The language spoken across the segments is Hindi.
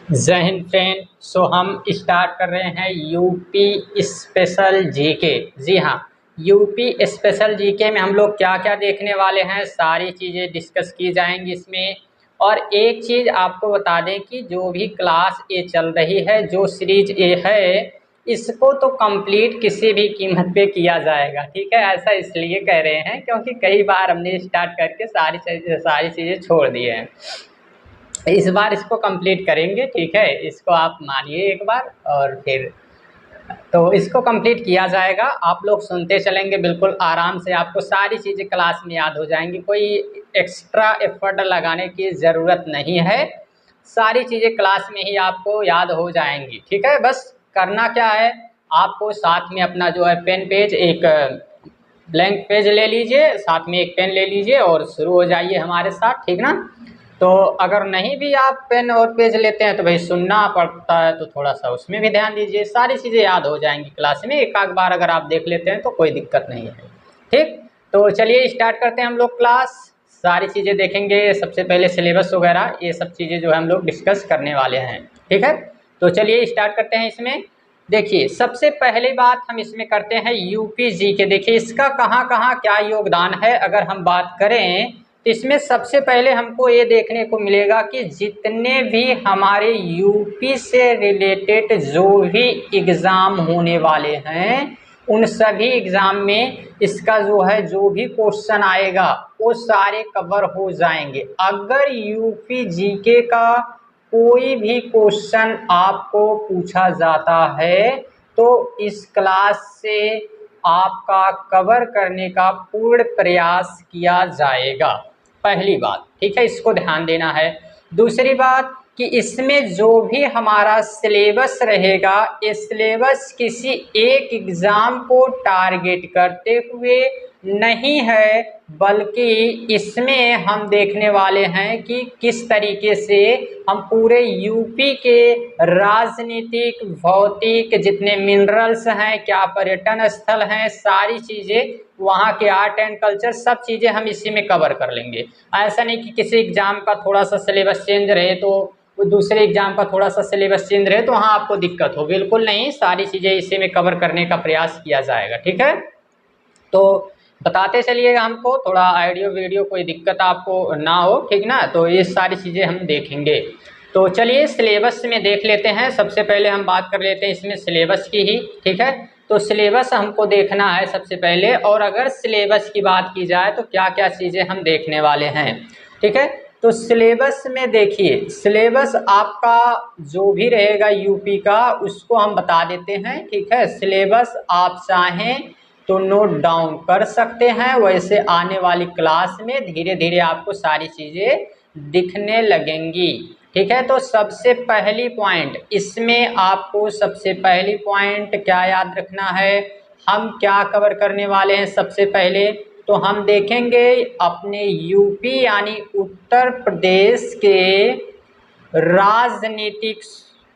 जय हिंद फ्रेंड। सो हम स्टार्ट कर रहे हैं यूपी स्पेशल जीके। जी हाँ, यूपी स्पेशल जीके में हम लोग क्या क्या देखने वाले हैं, सारी चीज़ें डिस्कस की जाएंगी इसमें। और एक चीज़ आपको बता दें कि जो भी क्लास ए चल रही है, जो सीरीज ए है, इसको तो कंप्लीट किसी भी कीमत पे किया जाएगा। ठीक है, ऐसा इसलिए कह रहे हैं क्योंकि कई बार हमने स्टार्ट करके सारी चीज़ें छोड़ दी हैं। इस बार इसको कंप्लीट करेंगे। ठीक है, इसको आप मानिए एक बार और फिर तो इसको कंप्लीट किया जाएगा। आप लोग सुनते चलेंगे, बिल्कुल आराम से आपको सारी चीज़ें क्लास में याद हो जाएंगी। कोई एक्स्ट्रा एफर्ट लगाने की ज़रूरत नहीं है, सारी चीज़ें क्लास में ही आपको याद हो जाएंगी। ठीक है, बस करना क्या है, आपको साथ में अपना जो है पेन पेज, एक ब्लैंक पेज ले लीजिए, साथ में एक पेन ले लीजिए और शुरू हो जाइए हमारे साथ। ठीक ना। तो अगर नहीं भी आप पेन और पेज लेते हैं तो भाई सुनना पड़ता है, तो थोड़ा सा उसमें भी ध्यान दीजिए, सारी चीज़ें याद हो जाएंगी क्लास में। एक आध बार अगर आप देख लेते हैं तो कोई दिक्कत नहीं है। ठीक, तो चलिए स्टार्ट करते हैं हम लोग क्लास। सारी चीज़ें देखेंगे, सबसे पहले सिलेबस वगैरह ये सब चीज़ें जो है हम लोग डिस्कस करने वाले हैं। ठीक है, तो चलिए स्टार्ट करते हैं इसमें। देखिए, सबसे पहली बात हम इसमें करते हैं यूपी जी के। देखिए इसका कहाँ कहाँ क्या योगदान है, अगर हम बात करें तो इसमें सबसे पहले हमको ये देखने को मिलेगा कि जितने भी हमारे यूपी से रिलेटेड जो भी एग्ज़ाम होने वाले हैं, उन सभी एग्ज़ाम में इसका जो है जो भी क्वेश्चन आएगा वो सारे कवर हो जाएंगे। अगर यूपी जीके का कोई भी क्वेश्चन आपको पूछा जाता है तो इस क्लास से आपका कवर करने का पूर्ण प्रयास किया जाएगा। पहली बात, ठीक है, इसको ध्यान देना है। दूसरी बात कि इसमें जो भी हमारा सिलेबस रहेगा, ये सिलेबस किसी एक एग्ज़ाम को टारगेट करते हुए नहीं है, बल्कि इसमें हम देखने वाले हैं कि किस तरीके से हम पूरे यूपी के राजनीतिक, भौतिक जितने मिनरल्स हैं, क्या पर्यटन स्थल हैं, सारी चीज़ें, वहाँ के आर्ट एंड कल्चर, सब चीज़ें हम इसी में कवर कर लेंगे। ऐसा नहीं कि किसी एग्ज़ाम का थोड़ा सा सिलेबस चेंज रहे तो वो दूसरे एग्ज़ाम का थोड़ा सा सिलेबस चेंज रहे तो वहाँ आपको दिक्कत हो, बिल्कुल नहीं, सारी चीज़ें इसी में कवर करने का प्रयास किया जाएगा। ठीक है, तो बताते चलिएगा, हमको थोड़ा ऑडियो वीडियो कोई दिक्कत आपको ना हो। ठीक ना, तो ये सारी चीज़ें हम देखेंगे। तो चलिए सिलेबस में देख लेते हैं। सबसे पहले हम बात कर लेते हैं इसमें सिलेबस की ही। ठीक है, तो सिलेबस हमको देखना है सबसे पहले, और अगर सिलेबस की बात की जाए तो क्या क्या चीज़ें हम देखने वाले हैं। ठीक है, तो सिलेबस में देखिए, सिलेबस आपका जो भी रहेगा यूपी का उसको हम बता देते हैं। ठीक है, सिलेबस आप चाहें तो नोट डाउन कर सकते हैं, वैसे आने वाली क्लास में धीरे धीरे आपको सारी चीज़ें दिखने लगेंगी। ठीक है, तो सबसे पहली पॉइंट इसमें आपको सबसे पहली पॉइंट क्या याद रखना है, हम क्या कवर करने वाले हैं। सबसे पहले तो हम देखेंगे अपने यूपी यानी उत्तर प्रदेश के राजनीतिक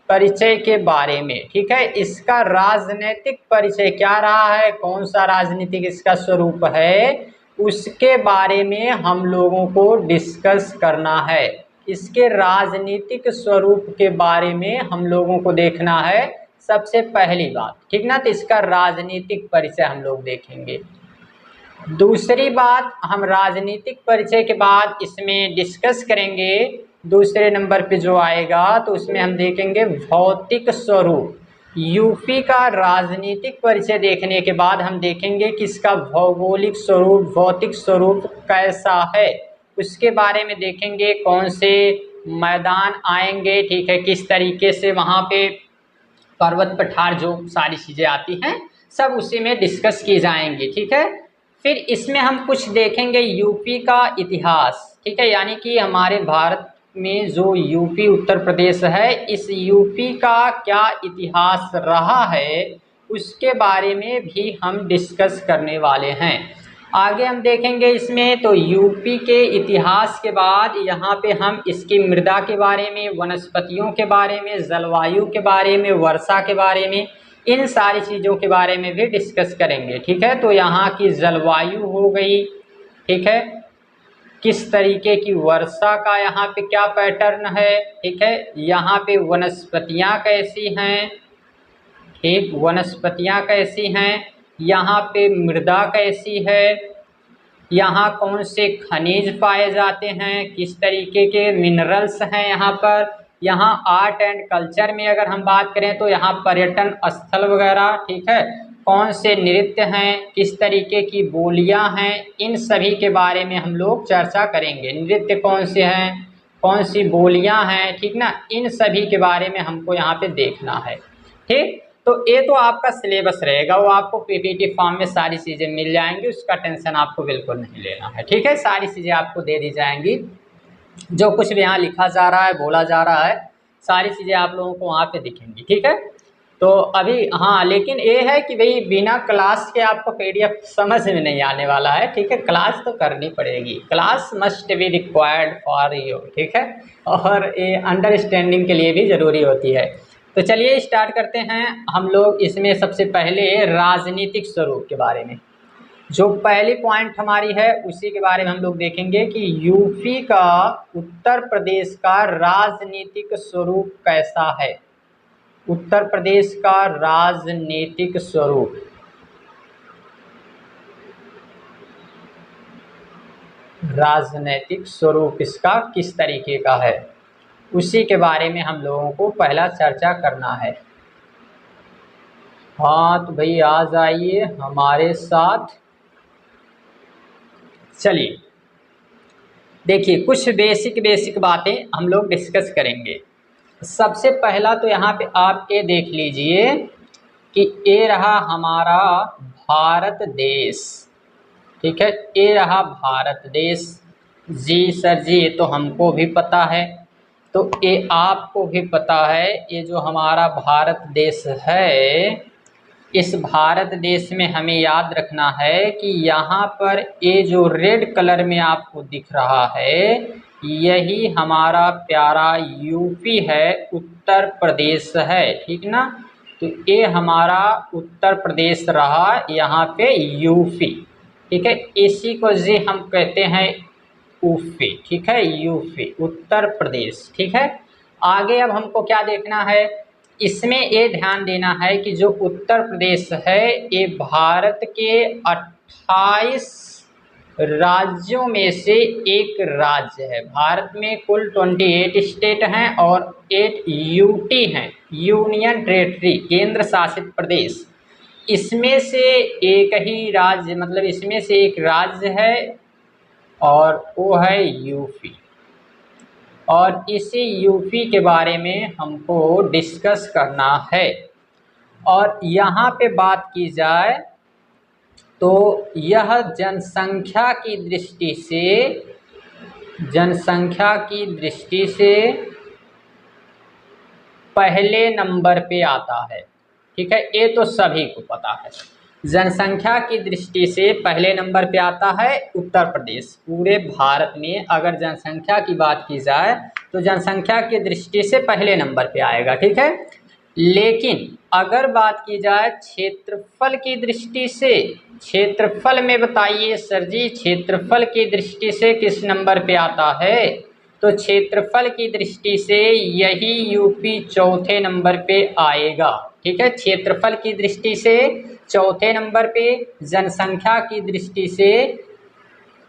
परिचय के बारे में। ठीक है, इसका राजनीतिक परिचय क्या रहा है, कौन सा राजनीतिक इसका स्वरूप है, उसके बारे में हम लोगों को डिस्कस करना है। इसके राजनीतिक स्वरूप के बारे में हम लोगों को देखना है सबसे पहली बात। ठीक ना, तो इसका राजनीतिक परिचय हम लोग देखेंगे। दूसरी बात, हम राजनीतिक परिचय के बाद इसमें डिस्कस करेंगे, दूसरे नंबर पे जो आएगा तो उसमें हम देखेंगे भौतिक स्वरूप। यूपी का राजनीतिक परिचय देखने के बाद हम देखेंगे कि इसका भौगोलिक स्वरूप, भौतिक स्वरूप कैसा है, उसके बारे में देखेंगे। कौन से मैदान आएंगे, ठीक है, किस तरीके से वहाँ पे पर्वत पठार जो सारी चीज़ें आती हैं, सब उसी में डिस्कस की जाएंगी। ठीक है, फिर इसमें हम कुछ देखेंगे यूपी का इतिहास। ठीक है, यानी कि हमारे भारत में जो यूपी उत्तर प्रदेश है, इस यूपी का क्या इतिहास रहा है उसके बारे में भी हम डिस्कस करने वाले हैं। आगे हम देखेंगे इसमें तो यूपी के इतिहास के बाद यहाँ पे हम इसकी मृदा के बारे में, वनस्पतियों के बारे में, जलवायु के बारे में, वर्षा के बारे में, इन सारी चीज़ों के बारे में भी डिस्कस करेंगे। ठीक है, तो यहाँ की जलवायु हो गई, ठीक है, किस तरीके की वर्षा का यहाँ पे क्या पैटर्न है, ठीक है। यहाँ पे वनस्पतियाँ कैसी हैं, ठीक, वनस्पतियाँ कैसी हैं, यहाँ पे मृदा कैसी है, यहाँ कौन से खनिज पाए जाते हैं, किस तरीके के मिनरल्स हैं यहाँ पर। यहाँ आर्ट एंड कल्चर में अगर हम बात करें तो यहाँ पर्यटन स्थल वगैरह, ठीक है, कौन से नृत्य हैं, किस तरीके की बोलियां हैं, इन सभी के बारे में हम लोग चर्चा करेंगे। नृत्य कौन से हैं, कौन सी बोलियां हैं, ठीक ना, इन सभी के बारे में हमको यहाँ पे देखना है, ठीक। तो ये तो आपका सिलेबस रहेगा, वो आपको पीपीटी फॉर्म में सारी चीज़ें मिल जाएंगी, उसका टेंशन आपको बिल्कुल नहीं लेना है, ठीक है। सारी चीज़ें आपको दे दी जाएंगी, जो कुछ भी यहाँ लिखा जा रहा है, बोला जा रहा है, सारी चीज़ें आप लोगों को वहाँ पे दिखेंगी, ठीक है। तो अभी हाँ, लेकिन ये है कि भाई बिना क्लास के आपको पीडीएफ समझ में नहीं आने वाला है, ठीक है। क्लास तो करनी पड़ेगी, class must be required for you, ठीक है, और ये अंडरस्टैंडिंग के लिए भी ज़रूरी होती है। तो चलिए स्टार्ट करते हैं हम लोग। इसमें सबसे पहले राजनीतिक स्वरूप के बारे में, जो पहली पॉइंट हमारी है उसी के बारे में हम लोग देखेंगे कि यूपी का, उत्तर प्रदेश का राजनीतिक स्वरूप कैसा है। उत्तर प्रदेश का राजनीतिक स्वरूप, राजनीतिक स्वरूप इसका किस तरीके का है, उसी के बारे में हम लोगों को पहला चर्चा करना है। हाँ तो भाई आ जाइए हमारे साथ। चलिए देखिए, कुछ बेसिक बातें हम लोग डिस्कस करेंगे। सबसे पहला तो यहाँ पे आप ये देख लीजिए कि ये रहा हमारा भारत देश, ठीक है, ये रहा भारत देश। जी सर जी, ये तो हमको भी पता है, तो ये आपको भी पता है। ये जो हमारा भारत देश है, इस भारत देश में हमें याद रखना है कि यहाँ पर ये जो रेड कलर में आपको दिख रहा है, यही हमारा प्यारा यूपी है, उत्तर प्रदेश है, ठीक ना। तो ये हमारा उत्तर प्रदेश रहा, यहाँ पे यूपी, ठीक है। इसी को जी हम कहते हैं यूपी, ठीक है, यूपी उत्तर प्रदेश, ठीक है। आगे अब हमको क्या देखना है, इसमें ये ध्यान देना है कि जो उत्तर प्रदेश है ये भारत के 28 राज्यों में से एक राज्य है। भारत में कुल 28 स्टेट हैं और 8 यूटी हैं, यूनियन टेरिटरी, केंद्र शासित प्रदेश। इसमें से एक ही राज्य, मतलब इसमें से एक राज्य है और वो है यूपी। और इसी यूपी के बारे में हमको डिस्कस करना है। और यहाँ पे बात की जाए तो यह जनसंख्या की दृष्टि से, जनसंख्या की दृष्टि से पहले नंबर पे आता है, ठीक है। ये तो सभी को पता है, जनसंख्या की दृष्टि से पहले नंबर पे आता है उत्तर प्रदेश। पूरे भारत में अगर जनसंख्या की बात की जाए तो जनसंख्या की दृष्टि से पहले नंबर पे आएगा, ठीक है। लेकिन अगर बात की जाए क्षेत्रफल की दृष्टि से, क्षेत्रफल में बताइए सर जी, क्षेत्रफल की दृष्टि से किस नंबर पे आता है, तो क्षेत्रफल की दृष्टि से यही यूपी चौथे नंबर पे आएगा, ठीक है। क्षेत्रफल की दृष्टि से चौथे नंबर पे, जनसंख्या की दृष्टि से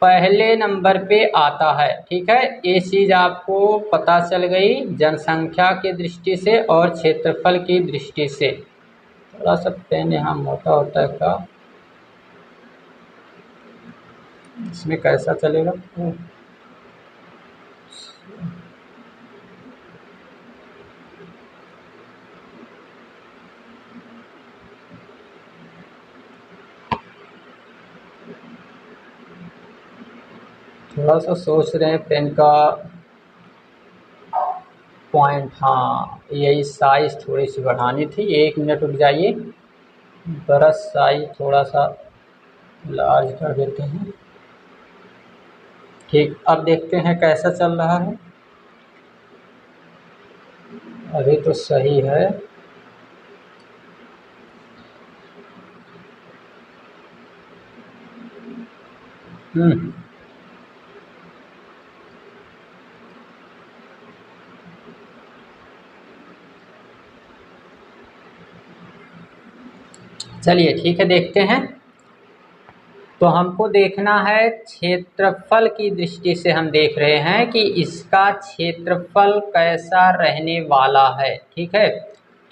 पहले नंबर पे आता है, ठीक है। ये चीज़ आपको पता चल गई, जनसंख्या की दृष्टि से और क्षेत्रफल की दृष्टि से। थोड़ा सा पेन यहाँ मोटा होता है का, इसमें कैसा चलेगा। थोड़ा सा सोच रहे हैं पेन का पॉइंट, हाँ यही साइज थोड़ी सी बढ़ानी थी। 1 मिनट रुक जाइए, ब्रश साइज थोड़ा सा लार्ज कर देते हैं, ठीक। अब देखते हैं कैसा चल रहा है। अभी तो सही है। चलिए ठीक है, देखते हैं। तो हमको देखना है क्षेत्रफल की दृष्टि से, हम देख रहे हैं कि इसका क्षेत्रफल कैसा रहने वाला है। ठीक है,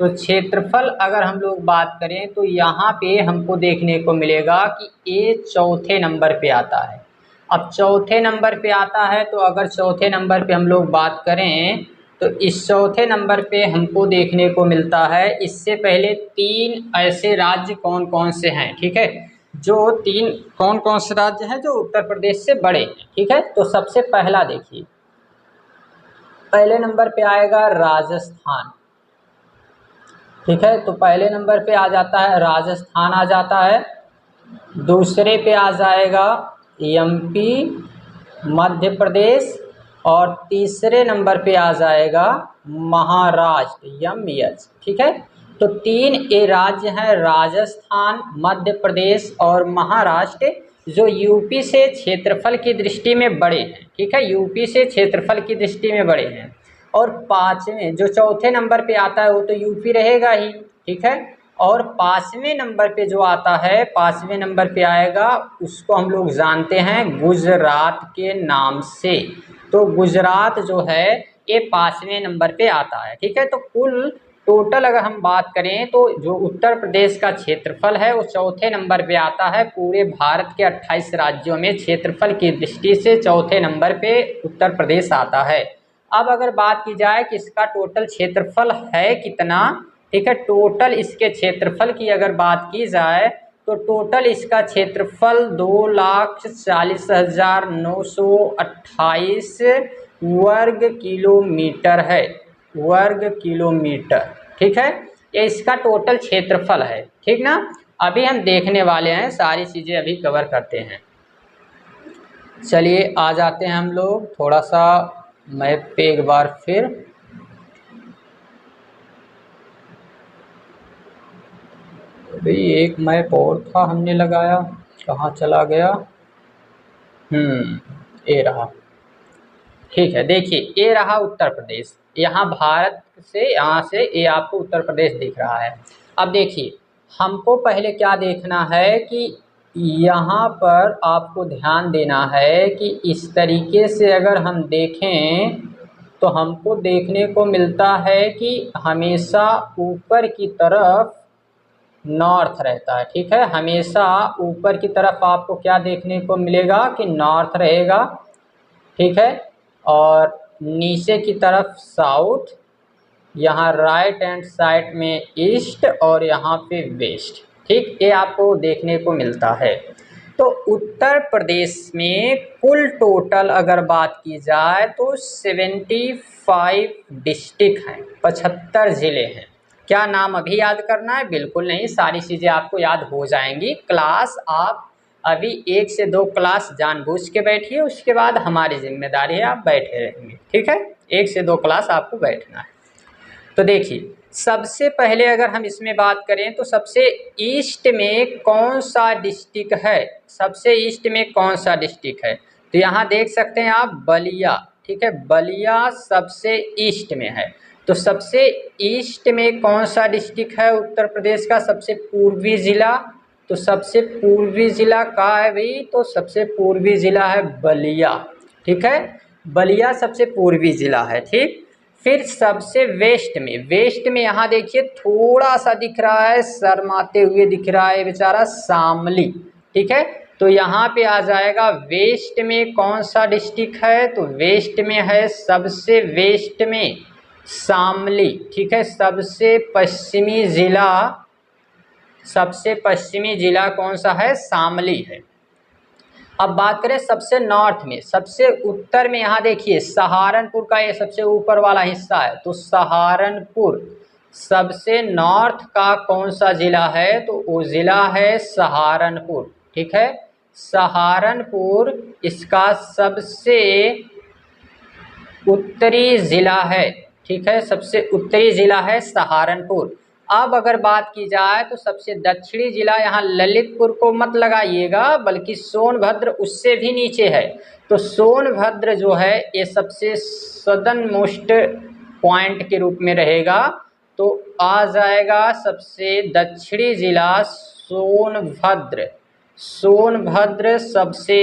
तो क्षेत्रफल अगर हम लोग बात करें तो यहाँ पे हमको देखने को मिलेगा कि ए चौथे नंबर पे आता है। अब चौथे नंबर पे आता है तो अगर चौथे नंबर पे हम लोग बात करें तो इस चौथे नंबर पे हमको देखने को मिलता है, इससे पहले 3 ऐसे राज्य कौन कौन से हैं। ठीक है, जो 3 कौन कौन से राज्य हैं जो उत्तर प्रदेश से बड़े हैं। ठीक है, तो सबसे पहला देखिए, पहले नंबर पे आएगा राजस्थान। ठीक है, तो पहले नंबर पे आ जाता है राजस्थान, आ जाता है। दूसरे पे आ जाएगा एमपी, मध्य प्रदेश, और तीसरे नंबर पे आ जाएगा महाराष्ट्र, एमएच। ठीक है, तो 3 ये राज्य हैं, राजस्थान, मध्य प्रदेश और महाराष्ट्र, जो यूपी से क्षेत्रफल की दृष्टि में बड़े हैं। ठीक है, यूपी से क्षेत्रफल की दृष्टि में बड़े हैं। और पाँचवें, जो चौथे नंबर पे आता है वो तो यूपी रहेगा ही। ठीक है, और 5वें नंबर पे जो आता है, 5वें नंबर पे आएगा, उसको हम लोग जानते हैं गुजरात के नाम से। तो गुजरात जो है ये 5वें नंबर पे आता है। ठीक है, तो कुल टोटल अगर हम बात करें तो जो उत्तर प्रदेश का क्षेत्रफल है वो चौथे नंबर पे आता है। पूरे भारत के 28 राज्यों में क्षेत्रफल की दृष्टि से चौथे नंबर पे उत्तर प्रदेश आता है। अब अगर बात की जाए कि इसका टोटल क्षेत्रफल है कितना, ठीक है, टोटल इसके क्षेत्रफल की अगर बात की जाए तो टोटल इसका क्षेत्रफल 2,40,928 वर्ग किलोमीटर है, वर्ग किलोमीटर। ठीक है, ये इसका टोटल क्षेत्रफल है। ठीक ना, अभी हम देखने वाले हैं, सारी चीज़ें अभी कवर करते हैं। चलिए आ जाते हैं हम लोग थोड़ा सा मैप पे एक बार फिर। भाई एक मैप और था हमने लगाया, कहाँ चला गया? ये रहा। ठीक है, देखिए ये रहा उत्तर प्रदेश, यहाँ भारत से, यहाँ से ये आपको उत्तर प्रदेश दिख रहा है। अब देखिए हमको पहले क्या देखना है कि यहाँ पर आपको ध्यान देना है कि इस तरीके से अगर हम देखें तो हमको देखने को मिलता है कि हमेशा ऊपर की तरफ नॉर्थ रहता है। ठीक है, हमेशा ऊपर की तरफ आपको क्या देखने को मिलेगा कि नॉर्थ रहेगा। ठीक है, और नीचे की तरफ साउथ, यहाँ राइट हैंड साइड में ईस्ट और यहाँ पे वेस्ट। ठीक, ये आपको देखने को मिलता है। तो उत्तर प्रदेश में कुल टोटल अगर बात की जाए तो 75 डिस्ट्रिक्ट हैं, 75 ज़िले हैं। क्या नाम अभी याद करना है? बिल्कुल नहीं, सारी चीज़ें आपको याद हो जाएंगी। क्लास आप अभी 1 से 2 क्लास जानबूझ के बैठिए, उसके बाद हमारी जिम्मेदारी है आप बैठे रहेंगे। ठीक है, 1 से 2 क्लास आपको बैठना है। तो देखिए सबसे पहले अगर हम इसमें बात करें तो सबसे ईस्ट में कौन सा डिस्ट्रिक्ट है, सबसे ईस्ट में कौन सा डिस्ट्रिक्ट है? तो यहाँ देख सकते हैं आप बलिया। ठीक है, बलिया सबसे ईस्ट में है। तो सबसे ईस्ट में कौन सा डिस्ट्रिक्ट है उत्तर प्रदेश का? सबसे पूर्वी ज़िला। तो सबसे पूर्वी ज़िला का है भाई, तो सबसे पूर्वी ज़िला है बलिया। ठीक है, बलिया सबसे पूर्वी ज़िला है। ठीक, फिर सबसे वेस्ट में यहाँ देखिए थोड़ा सा दिख रहा है, शर्माते हुए दिख रहा है बेचारा, शामली। ठीक है, तो यहाँ पे आ जाएगा वेस्ट में कौन सा डिस्ट्रिक्ट है? तो वेस्ट में है, सबसे वेस्ट में शामली। ठीक है, सबसे पश्चिमी जिला कौन सा है? शामली है। अब बात करें सबसे नॉर्थ में, सबसे उत्तर में, यहाँ देखिए सहारनपुर का ये सबसे ऊपर वाला हिस्सा है। तो सहारनपुर सबसे नॉर्थ का कौन सा ज़िला है? तो वो ज़िला है सहारनपुर। ठीक है, सहारनपुर इसका सबसे उत्तरी ज़िला है। ठीक है, सबसे उत्तरी ज़िला है सहारनपुर। अब अगर बात की जाए तो सबसे दक्षिणी जिला, यहाँ ललितपुर को मत लगाइएगा बल्कि सोनभद्र उससे भी नीचे है। तो सोनभद्र जो है ये सबसे सदर्न मोस्ट पॉइंट के रूप में रहेगा। तो आ जाएगा सबसे दक्षिणी जिला सोनभद्र। सोनभद्र सबसे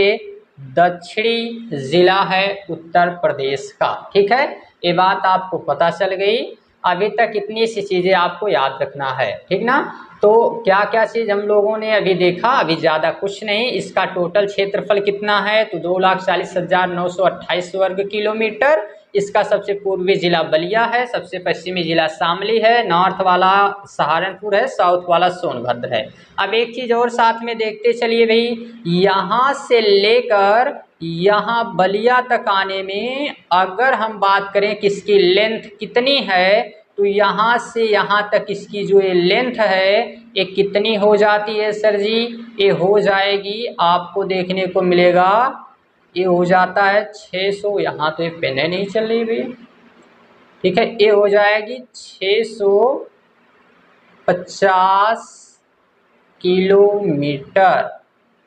दक्षिणी जिला है उत्तर प्रदेश का। ठीक है, ये बात आपको पता चल गई। अभी तक इतनी सी चीज़ें आपको याद रखना है, ठीक ना। तो क्या क्या चीज़ हम लोगों ने अभी देखा, अभी ज़्यादा कुछ नहीं। इसका टोटल क्षेत्रफल कितना है, तो 2,40,928 वर्ग किलोमीटर। इसका सबसे पूर्वी जिला बलिया है, सबसे पश्चिमी जिला शामली है, नॉर्थ वाला सहारनपुर है, साउथ वाला सोनभद्र है। अब एक चीज़ और साथ में देखते चलिए भाई, यहाँ से लेकर यहाँ बलिया तक आने में अगर हम बात करें कि इसकी लेंथ कितनी है, तो यहाँ से यहाँ तक इसकी जो ये लेंथ है ये कितनी हो जाती है सर जी, ये हो जाएगी, आपको देखने को मिलेगा ये हो जाता है 600। यहाँ तो ये पेन नहीं चल रही भैया, ठीक है, ये हो जाएगी 650 किलोमीटर,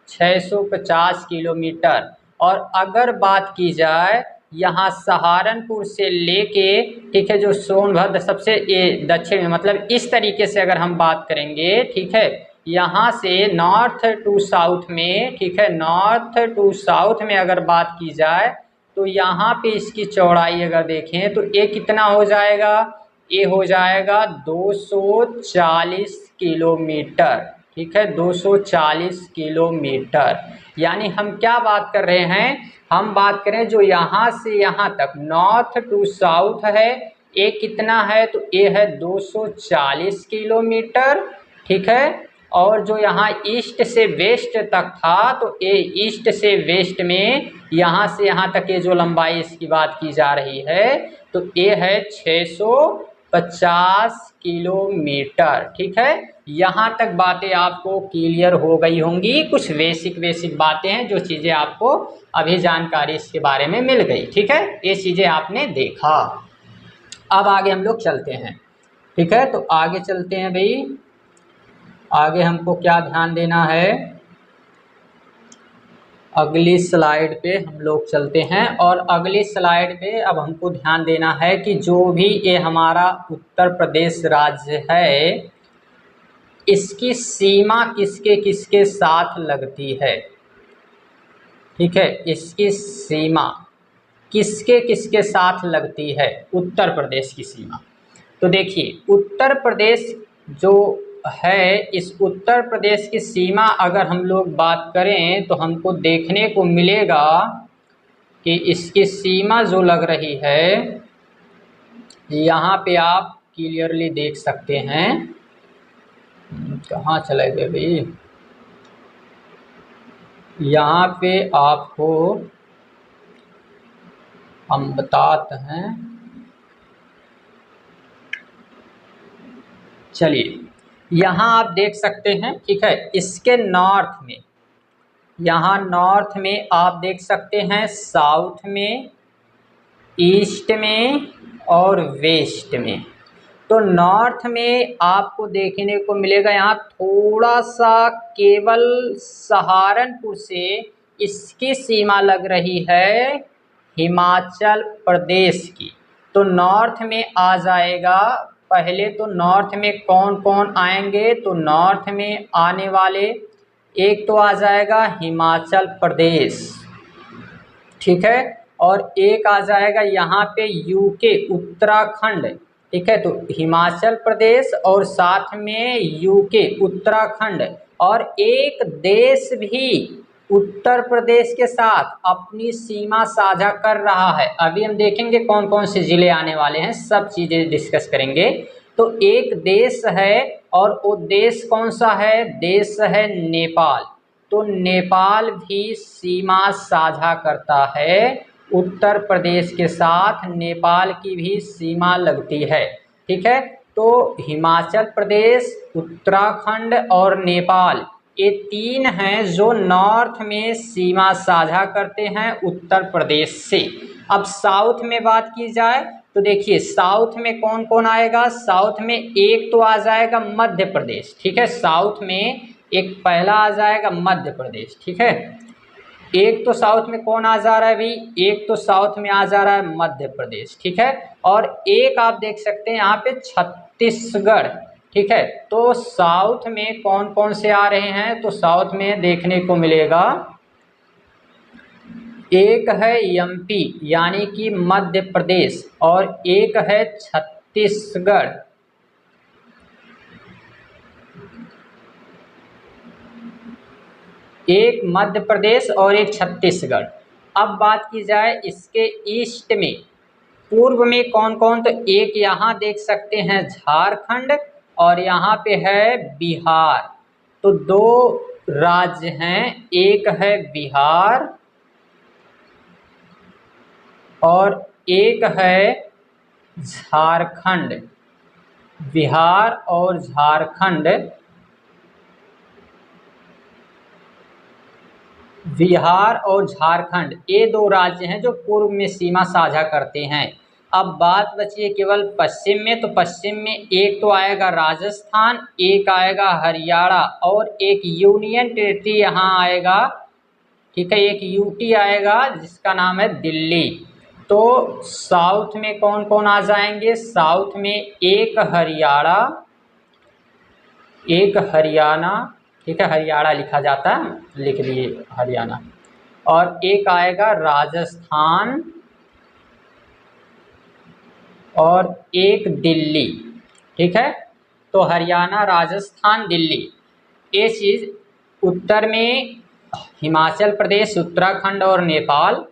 650 किलोमीटर। और अगर बात की जाए यहाँ सहारनपुर से लेके, ठीक है, जो सोनभद्र सबसे ये दक्षिण में, मतलब इस तरीके से अगर हम बात करेंगे, ठीक है, यहाँ से नॉर्थ टू साउथ में, ठीक है, नॉर्थ टू साउथ में अगर बात की जाए तो यहाँ पे इसकी चौड़ाई अगर देखें तो ये कितना हो जाएगा, ये हो जाएगा 240 किलोमीटर। ठीक है, 240 किलोमीटर। यानी हम क्या बात कर रहे हैं, हम बात करें जो यहाँ से यहाँ तक नॉर्थ टू साउथ है, ये कितना है, तो ये है 240 किलोमीटर। ठीक है, और जो यहाँ ईस्ट से वेस्ट तक था, तो ये ईस्ट से वेस्ट में यहाँ से यहाँ तक ये जो लंबाई इसकी बात की जा रही है, तो ये है 650 किलोमीटर। ठीक है, यहाँ तक बातें आपको क्लियर हो गई होंगी। कुछ बेसिक बातें हैं जो चीज़ें आपको अभी जानकारी इसके बारे में मिल गई। ठीक है, ये चीज़ें आपने देखा। अब आगे हम लोग चलते हैं। ठीक है, तो आगे चलते हैं भाई। आगे हमको क्या ध्यान देना है, अगली स्लाइड पे हम लोग चलते हैं। और अगली स्लाइड पे अब हमको ध्यान देना है कि जो भी ये हमारा उत्तर प्रदेश राज्य है, इसकी सीमा किसके किसके साथ लगती है। ठीक है, इसकी सीमा किसके किसके साथ लगती है, उत्तर प्रदेश की सीमा। तो देखिए, उत्तर प्रदेश जो है, इस उत्तर प्रदेश की सीमा अगर हम लोग बात करें तो हमको देखने को मिलेगा कि इसकी सीमा जो लग रही है, यहाँ पे आप क्लियरली देख सकते हैं। कहाँ चले गए भाई, यहाँ पे आपको हम बताते हैं। चलिए, यहाँ आप देख सकते हैं। ठीक है, इसके नॉर्थ में, यहाँ नॉर्थ में आप देख सकते हैं, साउथ में, ईस्ट में और वेस्ट में। तो नॉर्थ में आपको देखने को मिलेगा यहाँ थोड़ा सा, केवल सहारनपुर से इसकी सीमा लग रही है हिमाचल प्रदेश की। तो नॉर्थ में आ जाएगा, पहले तो नॉर्थ में कौन कौन आएंगे, तो नॉर्थ में आने वाले एक तो आ जाएगा हिमाचल प्रदेश। ठीक है, और एक आ जाएगा यहाँ पे यूके, उत्तराखंड। ठीक है, तो हिमाचल प्रदेश और साथ में यूके, उत्तराखंड। और एक देश भी उत्तर प्रदेश के साथ अपनी सीमा साझा कर रहा है। अभी हम देखेंगे कौन कौन से ज़िले आने वाले हैं, सब चीज़ें डिस्कस करेंगे। तो एक देश है, और वो देश कौन सा है, देश है नेपाल। तो नेपाल भी सीमा साझा करता है उत्तर प्रदेश के साथ, नेपाल की भी सीमा लगती है। ठीक है, तो हिमाचल प्रदेश, उत्तराखंड और नेपाल, ये तीन हैं जो नॉर्थ में सीमा साझा करते हैं उत्तर प्रदेश से। अब साउथ में बात की जाए तो देखिए, साउथ में कौन कौन आएगा, साउथ में एक तो आ जाएगा मध्य प्रदेश। ठीक है, साउथ में एक पहला आ जाएगा मध्य प्रदेश। ठीक है, एक तो साउथ में कौन आ जा रहा है भाई, एक तो साउथ में आ जा रहा है मध्य प्रदेश। ठीक है, और एक आप देख सकते हैं यहाँ पे छत्तीसगढ़। ठीक है। तो साउथ में कौन कौन से आ रहे हैं, तो साउथ में देखने को मिलेगा, एक है एमपी यानी कि मध्य प्रदेश, और एक है छत्तीसगढ़। एक मध्य प्रदेश और एक छत्तीसगढ़। अब बात की जाए इसके ईस्ट में, पूर्व में कौन कौन, तो एक यहाँ देख सकते हैं झारखंड, और यहाँ पे है बिहार। तो दो राज्य हैं, एक है बिहार और एक है झारखंड। बिहार और झारखंड, बिहार और झारखंड ये दो राज्य हैं जो पूर्व में सीमा साझा करते हैं। अब बात बची है केवल पश्चिम में, तो पश्चिम में एक तो आएगा राजस्थान, एक आएगा हरियाणा, और एक यूनियन टेरिटरी यहाँ आएगा, ठीक है, एक यूटी आएगा जिसका नाम है दिल्ली। तो साउथ में कौन कौन आ जाएंगे, साउथ में एक हरियाणा, एक हरियाणा, ठीक है, हरियाणा लिखा जाता है, लिख लिए हरियाणा, और एक आएगा राजस्थान और एक दिल्ली, ठीक है। तो हरियाणा, राजस्थान, दिल्ली, ये चीज़ उत्तर में हिमाचल प्रदेश, उत्तराखंड और नेपाल,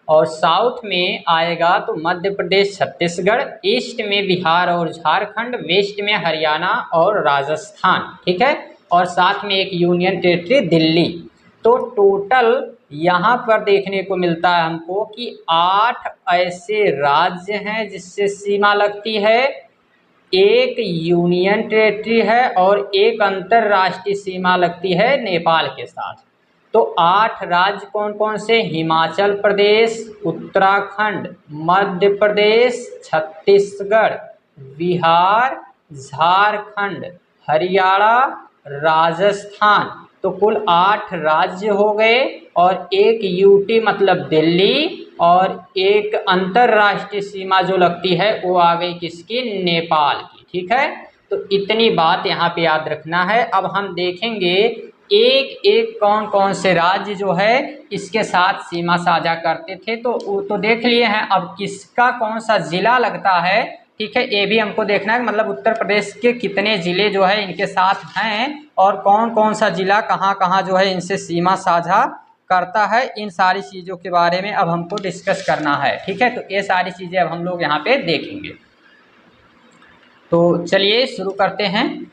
और साउथ में आएगा तो मध्य प्रदेश, छत्तीसगढ़, ईस्ट में बिहार और झारखंड, वेस्ट में हरियाणा और राजस्थान, ठीक है, और साथ में एक यूनियन टेरिटरी दिल्ली। तो टोटल यहाँ पर देखने को मिलता है हमको कि 8 ऐसे राज्य हैं जिससे सीमा लगती है, एक यूनियन टेरिटरी है और एक अंतर्राष्ट्रीय सीमा लगती है नेपाल के साथ। तो 8 राज्य कौन कौन से, हिमाचल प्रदेश, उत्तराखंड, मध्य प्रदेश, छत्तीसगढ़, बिहार, झारखंड, हरियाणा, राजस्थान। तो कुल 8 राज्य हो गए, और एक यूटी मतलब दिल्ली, और एक अंतर्राष्ट्रीय सीमा जो लगती है वो आ गई किसकी, नेपाल की, ठीक है। तो इतनी बात यहाँ पे याद रखना है। अब हम देखेंगे एक एक कौन कौन से राज्य जो है इसके साथ सीमा साझा करते थे, तो देख लिए हैं। अब किसका कौन सा जिला लगता है, ठीक है, ये भी हमको देखना है, मतलब उत्तर प्रदेश के कितने जिले जो है इनके साथ हैं, और कौन कौन सा जिला कहाँ कहाँ जो है इनसे सीमा साझा करता है। इन सारी चीज़ों के बारे में अब हमको डिस्कस करना है, ठीक है। तो ये सारी चीज़ें अब हम लोग यहाँ पे देखेंगे। तो चलिए शुरू करते हैं।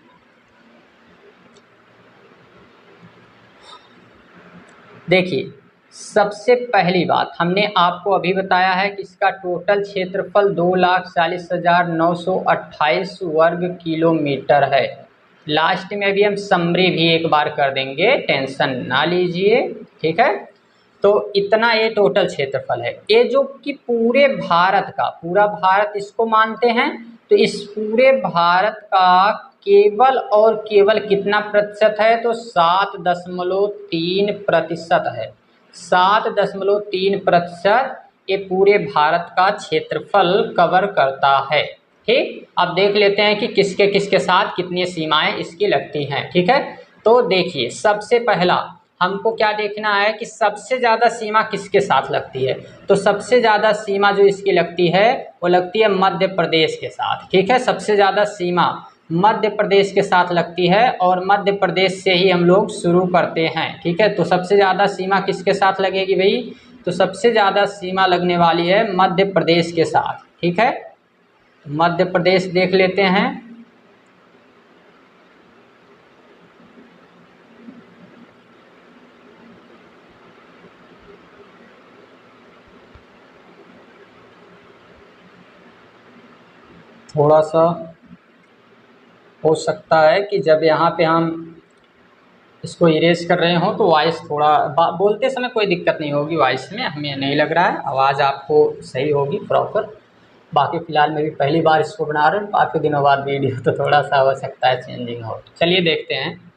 देखिए, सबसे पहली बात हमने आपको अभी बताया है कि इसका टोटल क्षेत्रफल 2,40,928 वर्ग किलोमीटर है। लास्ट में भी हम समरी भी एक बार कर देंगे, टेंशन ना लीजिए, ठीक है। तो इतना ये टोटल क्षेत्रफल है। ये जो कि पूरे भारत का, पूरा भारत इसको मानते हैं, तो इस पूरे भारत का केवल और केवल कितना प्रतिशत है, तो 7.3% है। 7.3% ये पूरे भारत का क्षेत्रफल कवर करता है, ठीक। अब देख लेते हैं कि किसके किसके साथ कितनी सीमाएं इसकी लगती हैं, ठीक है। तो देखिए, सबसे पहला हमको क्या देखना है कि सबसे ज़्यादा सीमा किसके साथ लगती है, तो सबसे ज़्यादा सीमा जो इसकी लगती है वो लगती है मध्य प्रदेश के साथ, ठीक है। सबसे ज़्यादा सीमा मध्य प्रदेश के साथ लगती है, और मध्य प्रदेश से ही हम लोग शुरू करते हैं, ठीक है। तो सबसे ज़्यादा सीमा किसके साथ लगेगी भाई, तो सबसे ज़्यादा सीमा लगने वाली है मध्य प्रदेश के साथ, ठीक है। मध्य प्रदेश देख लेते हैं। थोड़ा सा हो सकता है कि जब यहाँ पे हम इसको इरेज कर रहे हो तो वॉइस थोड़ा बोलते समय कोई दिक्कत नहीं होगी, वॉइस में हमें नहीं लग रहा है, आवाज़ आपको सही होगी प्रॉपर। बाकी फ़िलहाल मैं भी पहली बार इसको बना रहा हूँ, काफ़ी दिनों बाद वीडियो, तो थोड़ा सा हो सकता है चेंजिंग हो। चलिए देखते हैं।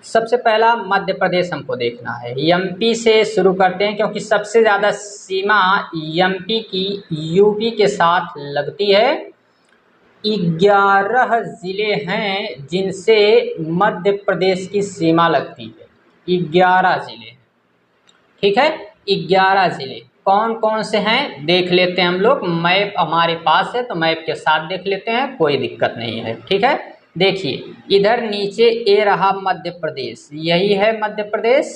सबसे पहला मध्य प्रदेश हमको देखना है, एमपी से शुरू करते हैं, क्योंकि सबसे ज़्यादा सीमा एमपी की यूपी के साथ लगती है। 11 ज़िले हैं जिनसे मध्य प्रदेश की सीमा लगती है। 11 ज़िले, ठीक है। 11 ज़िले कौन कौन से हैं देख लेते हैं हम लोग। मैप हमारे पास है तो मैप के साथ देख लेते हैं, कोई दिक्कत नहीं है, ठीक है। देखिए इधर नीचे ए रहा मध्य प्रदेश, यही है मध्य प्रदेश,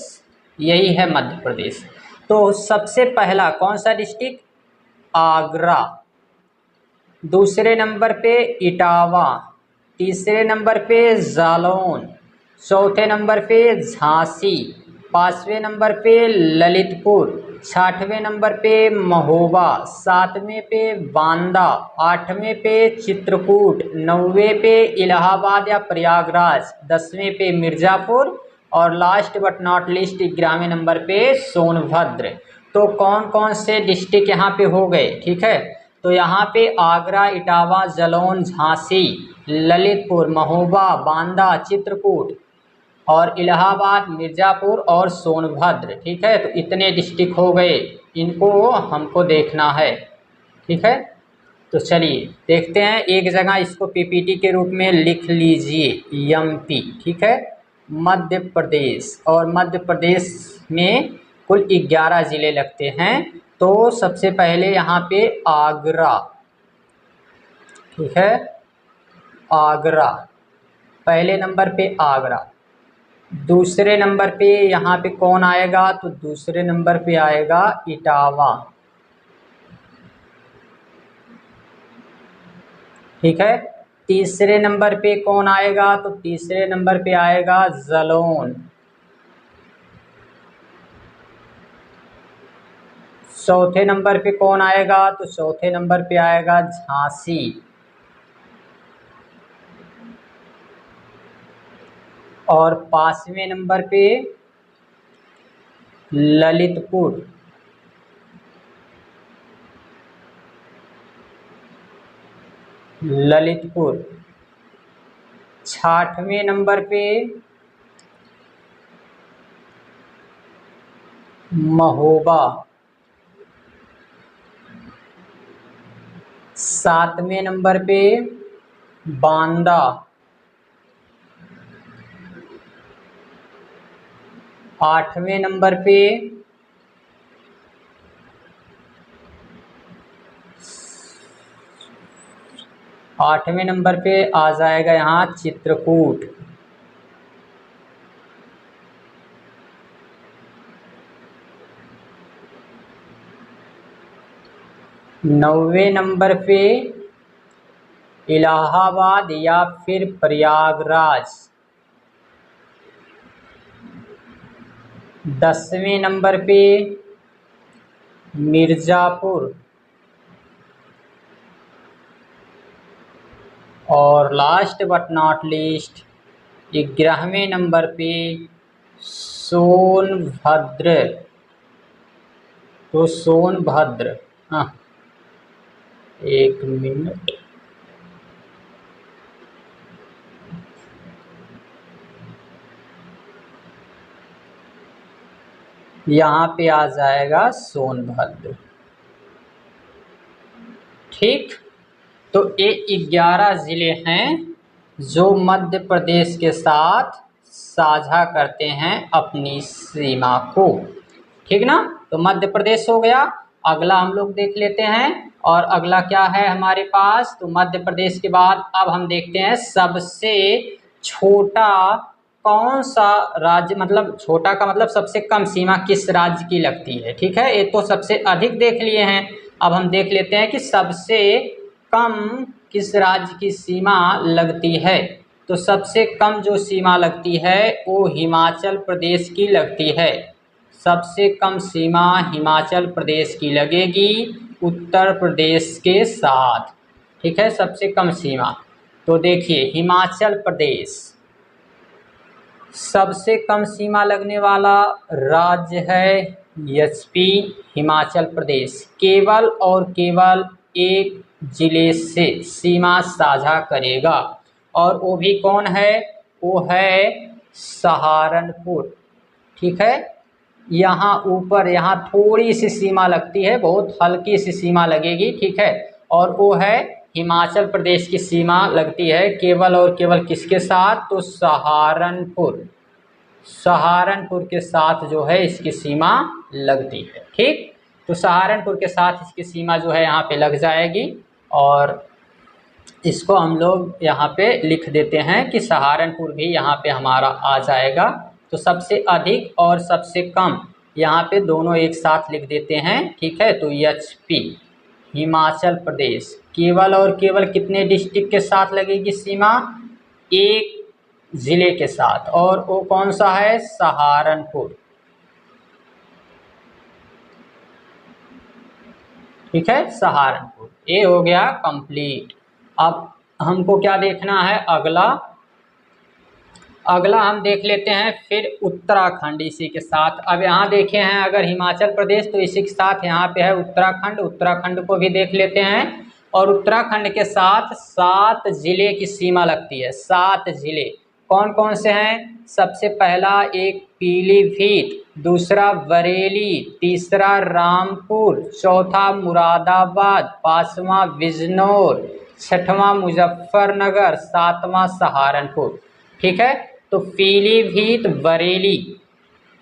यही है मध्य प्रदेश। तो सबसे पहला कौन सा डिस्ट्रिक्ट? आगरा। दूसरे नंबर पे इटावा, तीसरे नंबर पे जालौन, चौथे नंबर पे झांसी, पाँचवें नंबर पे ललितपुर, छठवें नंबर पे महोबा, सातवें पे बांदा, आठवें पे चित्रकूट, नौवें पे इलाहाबाद या प्रयागराज, 10वें पे मिर्ज़ापुर और लास्ट बट नॉट लिस्ट 11वें नंबर पे सोनभद्र। तो कौन कौन से डिस्ट्रिक्ट यहाँ पे हो गए, ठीक है। तो यहाँ पे आगरा, इटावा, जालौन, झांसी, ललितपुर, महोबा, बांदा, चित्रकूट और इलाहाबाद, मिर्ज़ापुर और सोनभद्र, ठीक है। तो इतने डिस्ट्रिक्ट हो गए, इनको हमको देखना है, ठीक है। तो चलिए देखते हैं, एक जगह इसको पीपीटी के रूप में लिख लीजिए, एमपी, ठीक है, मध्य प्रदेश। और मध्य प्रदेश में कुल 11 ज़िले लगते हैं। तो सबसे पहले यहाँ पे आगरा, ठीक है, आगरा पहले नंबर पे आगरा। दूसरे नंबर पे यहाँ पे कौन आएगा? तो दूसरे नंबर पे आएगा इटावा, ठीक है। तीसरे नंबर पे कौन आएगा? तो तीसरे नंबर पे आएगा जालौन। चौथे नंबर पे कौन आएगा? तो चौथे नंबर पे आएगा झांसी। और पांचवें नंबर पे ललितपुर। ललितपुर। छठवें नंबर पे महोबा। सातवें नंबर पे बांदा। आठवें नंबर पे आ जाएगा यहाँ चित्रकूट। नौवें नंबर पे इलाहाबाद या फिर प्रयागराज। 10वें नंबर पे मिर्ज़ापुर। और लास्ट बट नॉट लिस्ट 11वें नंबर पे सोनभद्र। तो सोनभद्र, हाँ, एक मिनट, यहाँ पे आ जाएगा सोनभद्र, ठीक। तो ये 11 ज़िले हैं जो मध्य प्रदेश के साथ साझा करते हैं अपनी सीमा को, ठीक ना। तो मध्य प्रदेश हो गया। अगला हम लोग देख लेते हैं, और अगला क्या है हमारे पास? तो मध्य प्रदेश के बाद अब हम देखते हैं सबसे छोटा कौन सा राज्य, मतलब छोटा का मतलब सबसे कम सीमा किस राज्य की लगती है, ठीक है। ये तो सबसे अधिक देख लिए हैं, अब हम देख लेते हैं कि सबसे कम किस राज्य की सीमा लगती है। तो सबसे कम जो सीमा लगती है वो हिमाचल प्रदेश की लगती है। सबसे कम सीमा हिमाचल प्रदेश की लगेगी उत्तर प्रदेश के साथ, ठीक है, सबसे कम सीमा। तो देखिए हिमाचल प्रदेश सबसे कम सीमा लगने वाला राज्य है, एचपी, हिमाचल प्रदेश केवल और केवल एक जिले से सीमा साझा करेगा, और वो भी कौन है? वो है सहारनपुर, ठीक है। यहाँ ऊपर यहाँ थोड़ी सी सीमा लगती है, बहुत हल्की सी सीमा लगेगी, ठीक है, और वो है हिमाचल प्रदेश की सीमा लगती है केवल और केवल किसके साथ, तो सहारनपुर के साथ जो है इसकी सीमा लगती है। ठीक, तो सहारनपुर के साथ इसकी सीमा जो है यहाँ पे लग जाएगी और इसको हम लोग यहाँ पे लिख देते हैं कि सहारनपुर भी यहाँ पे हमारा आ जाएगा। तो सबसे अधिक और सबसे कम यहाँ पे दोनों एक साथ लिख देते हैं। ठीक है, तो HP हिमाचल प्रदेश केवल और केवल कितने डिस्ट्रिक्ट के साथ लगेगी सीमा, एक ज़िले के साथ, और वो कौन सा है, सहारनपुर। ठीक है, सहारनपुर। ये हो गया कंप्लीट। अब हमको क्या देखना है, अगला हम देख लेते हैं फिर उत्तराखंड इसी के साथ। अब यहाँ देखे हैं अगर हिमाचल प्रदेश तो इसी के साथ यहाँ पे है उत्तराखंड को भी देख लेते हैं। और उत्तराखंड के साथ 7 जिले की सीमा लगती है। 7 जिले कौन कौन से हैं, सबसे पहला एक पीलीभीत, दूसरा बरेली, तीसरा रामपुर, चौथा मुरादाबाद, पांचवा बिजनौर, छठवां मुजफ्फरनगर, सातवां सहारनपुर। ठीक है, तो पीलीभीत, बरेली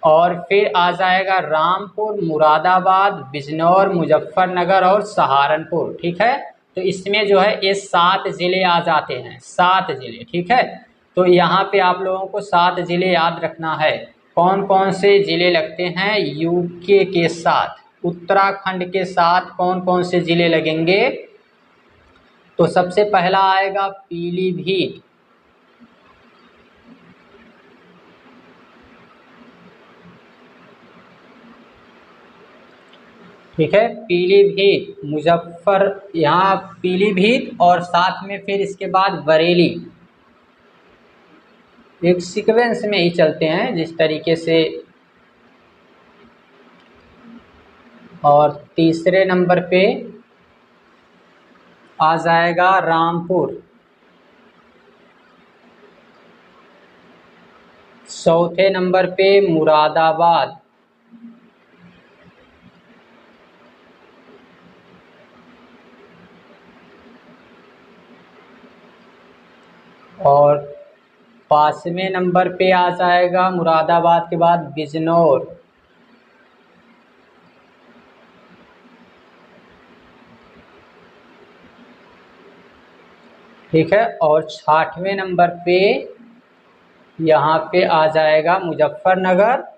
और फिर आ जाएगा रामपुर, मुरादाबाद, बिजनौर, मुजफ्फरनगर और सहारनपुर। ठीक है, तो इसमें जो है ये 7 जिले आ जाते हैं, 7 जिले। ठीक है, तो यहाँ पे आप लोगों को 7 जिले याद रखना है। कौन कौन से जिले लगते हैं यूके के साथ, उत्तराखंड के साथ कौन कौन से जिले लगेंगे, तो सबसे पहला आएगा पीलीभीत। ठीक है, पीलीभीत, यहाँ पीलीभीत और साथ में फिर इसके बाद बरेली। एक सीक्वेंस में ही चलते हैं जिस तरीके से। और तीसरे नंबर पे आ जाएगा रामपुर, चौथे नंबर पे मुरादाबाद, और 5वें नंबर पे आ जाएगा मुरादाबाद के बाद बिजनौर। ठीक है, और 6वें नंबर पे यहाँ पे आ जाएगा मुजफ्फरनगर,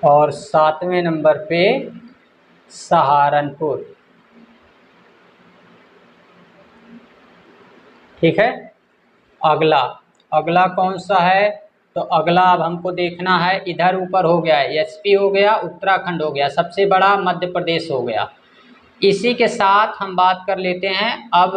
और 7वें नंबर पे सहारनपुर। ठीक है, अगला कौन सा है, तो अगला अब हमको देखना है, इधर ऊपर हो गया है एचपी हो गया, उत्तराखंड हो गया, सबसे बड़ा मध्य प्रदेश हो गया। इसी के साथ हम बात कर लेते हैं अब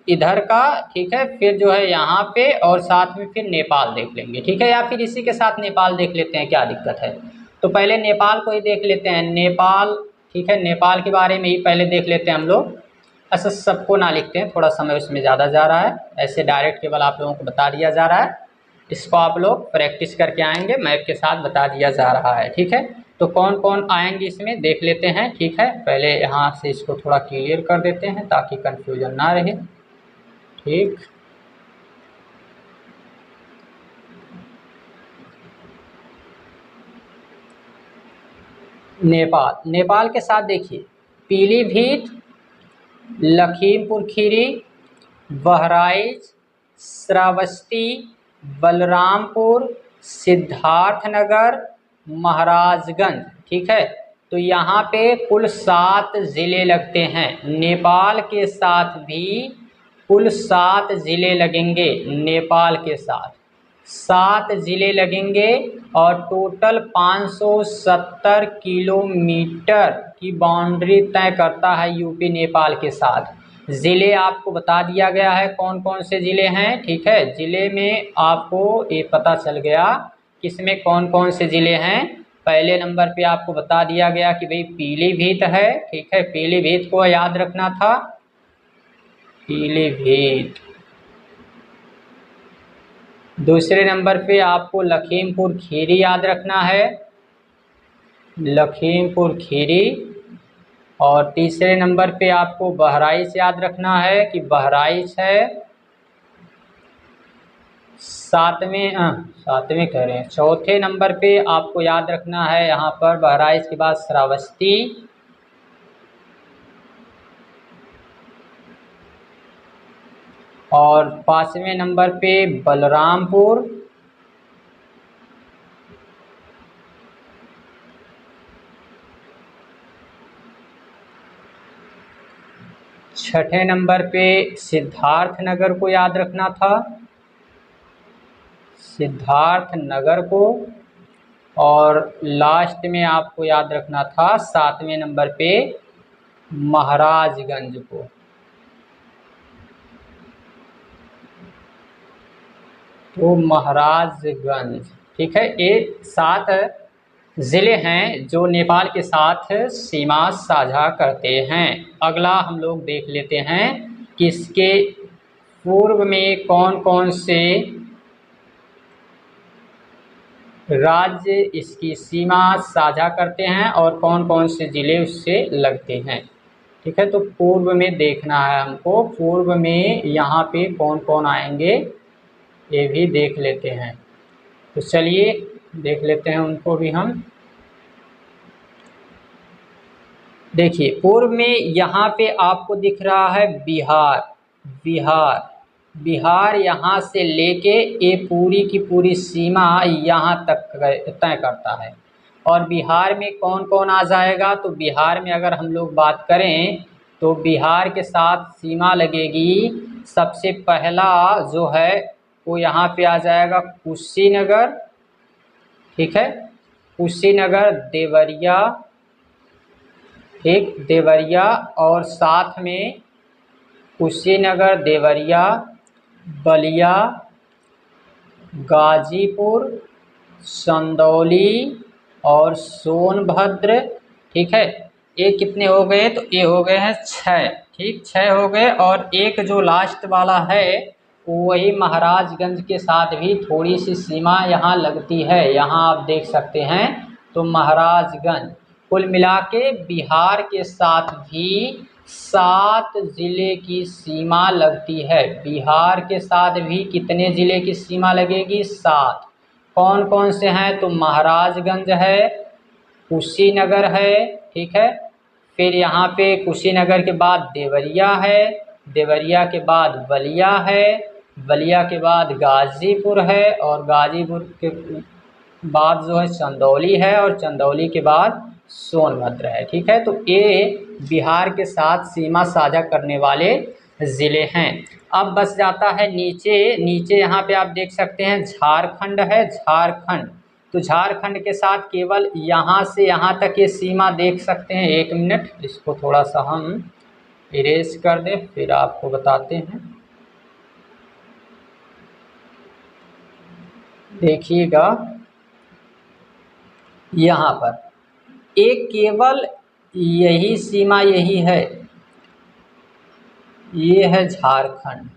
इधर का। ठीक है, फिर जो है यहाँ पे और साथ में फिर नेपाल देख लेंगे। ठीक है, या फिर इसी के साथ नेपाल देख लेते हैं, क्या दिक्कत है। तो पहले नेपाल को ही देख लेते हैं, नेपाल। ठीक है, नेपाल के बारे में ही पहले देख लेते हैं हम लोग। अच्छा, सबको ना लिखते हैं, थोड़ा समय उसमें ज़्यादा जा रहा है, ऐसे डायरेक्ट केवल आप लोगों को बता दिया जा रहा है। इसको आप लोग प्रैक्टिस करके आएंगे, मैप के साथ बता दिया जा रहा है। ठीक है, तो कौन कौन आएंगे इसमें देख लेते हैं। ठीक है, पहले यहाँ से इसको थोड़ा क्लियर कर देते हैं ताकि कंफ्यूजन ना रहे। ठीक, नेपाल के साथ देखिए पीलीभीत, लखीमपुर खीरी, बहराइच, श्रावस्ती, बलरामपुर, सिद्धार्थनगर, महाराजगंज। ठीक है, तो यहाँ पे कुल 7 ज़िले लगते हैं। नेपाल के साथ भी कुल 7 ज़िले लगेंगे, नेपाल के साथ 7 ज़िले लगेंगे और टोटल 570 किलोमीटर की बाउंड्री तय करता है यूपी नेपाल के साथ। ज़िले आपको बता दिया गया है कौन कौन से ज़िले हैं। ठीक है, ज़िले में आपको ये पता चल गया किसमें कौन कौन से ज़िले हैं। पहले नंबर पे आपको बता दिया गया कि भाई पीलीभीत है। ठीक है, पीलीभीत को याद रखना था, पीलीभीत। दूसरे नंबर पे आपको लखीमपुर खीरी याद रखना है, लखीमपुर खीरी। और तीसरे नंबर पे आपको बहराइच याद रखना है कि बहराइच है। सातवें कह रहे हैं, चौथे नंबर पे आपको याद रखना है यहाँ पर बहराइच के बाद श्रावस्ती। और पांचवें नंबर पे बलरामपुर। छठे नंबर पे सिद्धार्थनगर को याद रखना था, सिद्धार्थनगर को। और लास्ट में आपको याद रखना था सातवें नंबर पे महाराजगंज को। तो महाराजगंज, ठीक है। ये 7 ज़िले हैं जो नेपाल के साथ सीमा साझा करते हैं। अगला हम लोग देख लेते हैं कि इसके पूर्व में कौन कौन से राज्य इसकी सीमा साझा करते हैं और कौन कौन से ज़िले उससे लगते हैं, ठीक है। तो पूर्व में देखना है हमको, पूर्व में यहाँ पे कौन कौन आएंगे ये भी देख लेते हैं। तो चलिए देख लेते हैं उनको भी हम। देखिए पूर्व में यहाँ पे आपको दिख रहा है बिहार, बिहार यहाँ से लेके ये पूरी की पूरी सीमा यहाँ तक तय करता है। और बिहार में कौन कौन आ जाएगा, तो बिहार में अगर हम लोग बात करें तो बिहार के साथ सीमा लगेगी, सबसे पहला जो है वो यहाँ पे आ जाएगा कुशीनगर, ठीक है। कुशीनगर, देवरिया, ठीक, देवरिया। और साथ में कुशीनगर, देवरिया, बलिया, गाजीपुर, चंदौली और सोनभद्र, ठीक है। ये कितने हो गए, तो ये हो गए हैं 6, ठीक, 6 हो गए। और एक जो लास्ट वाला है वही महाराजगंज के साथ भी थोड़ी सी सीमा यहाँ लगती है, यहाँ आप देख सकते हैं। तो महाराजगंज, कुल मिला के बिहार के साथ भी 7 ज़िले की सीमा लगती है। बिहार के साथ भी कितने ज़िले की सीमा लगेगी, 7। कौन कौन से हैं, तो महाराजगंज है, कुशीनगर है, ठीक है। फिर यहाँ पे कुशीनगर के बाद देवरिया है, देवरिया के बाद बलिया है, बलिया के बाद गाजीपुर है, और गाजीपुर के बाद जो है चंदौली है, और चंदौली के बाद सोनभद्र है, ठीक है। तो ये बिहार के साथ सीमा साझा करने वाले ज़िले हैं। अब बस जाता है नीचे यहाँ पे आप देख सकते हैं झारखंड है, झारखंड। तो झारखंड के साथ केवल यहाँ से यहाँ तक ये सीमा देख सकते हैं। 1 मिनट, इसको थोड़ा सा हम इरेज कर दें फिर आपको बताते हैं। देखिएगा यहाँ पर एक केवल यही सीमा यही है, ये है झारखंड।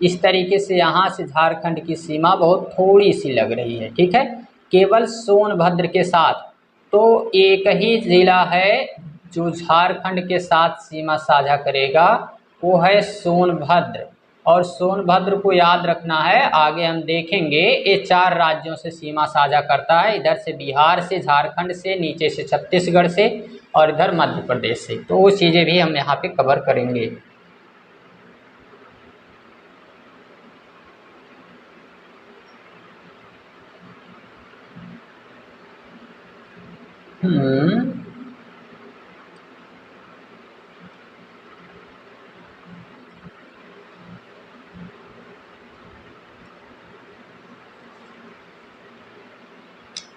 इस तरीके से यहाँ से झारखंड की सीमा बहुत थोड़ी सी लग रही है, ठीक है, केवल सोनभद्र के साथ। तो एक ही ज़िला है जो झारखंड के साथ सीमा साझा करेगा, वो है सोनभद्र। और सोनभद्र को याद रखना है, आगे हम देखेंगे। ये 4 राज्यों से सीमा साझा करता है, इधर से बिहार से, झारखंड से, नीचे से छत्तीसगढ़ से, और इधर मध्य प्रदेश से। तो वो चीज़ें भी हम यहाँ पे कवर करेंगे।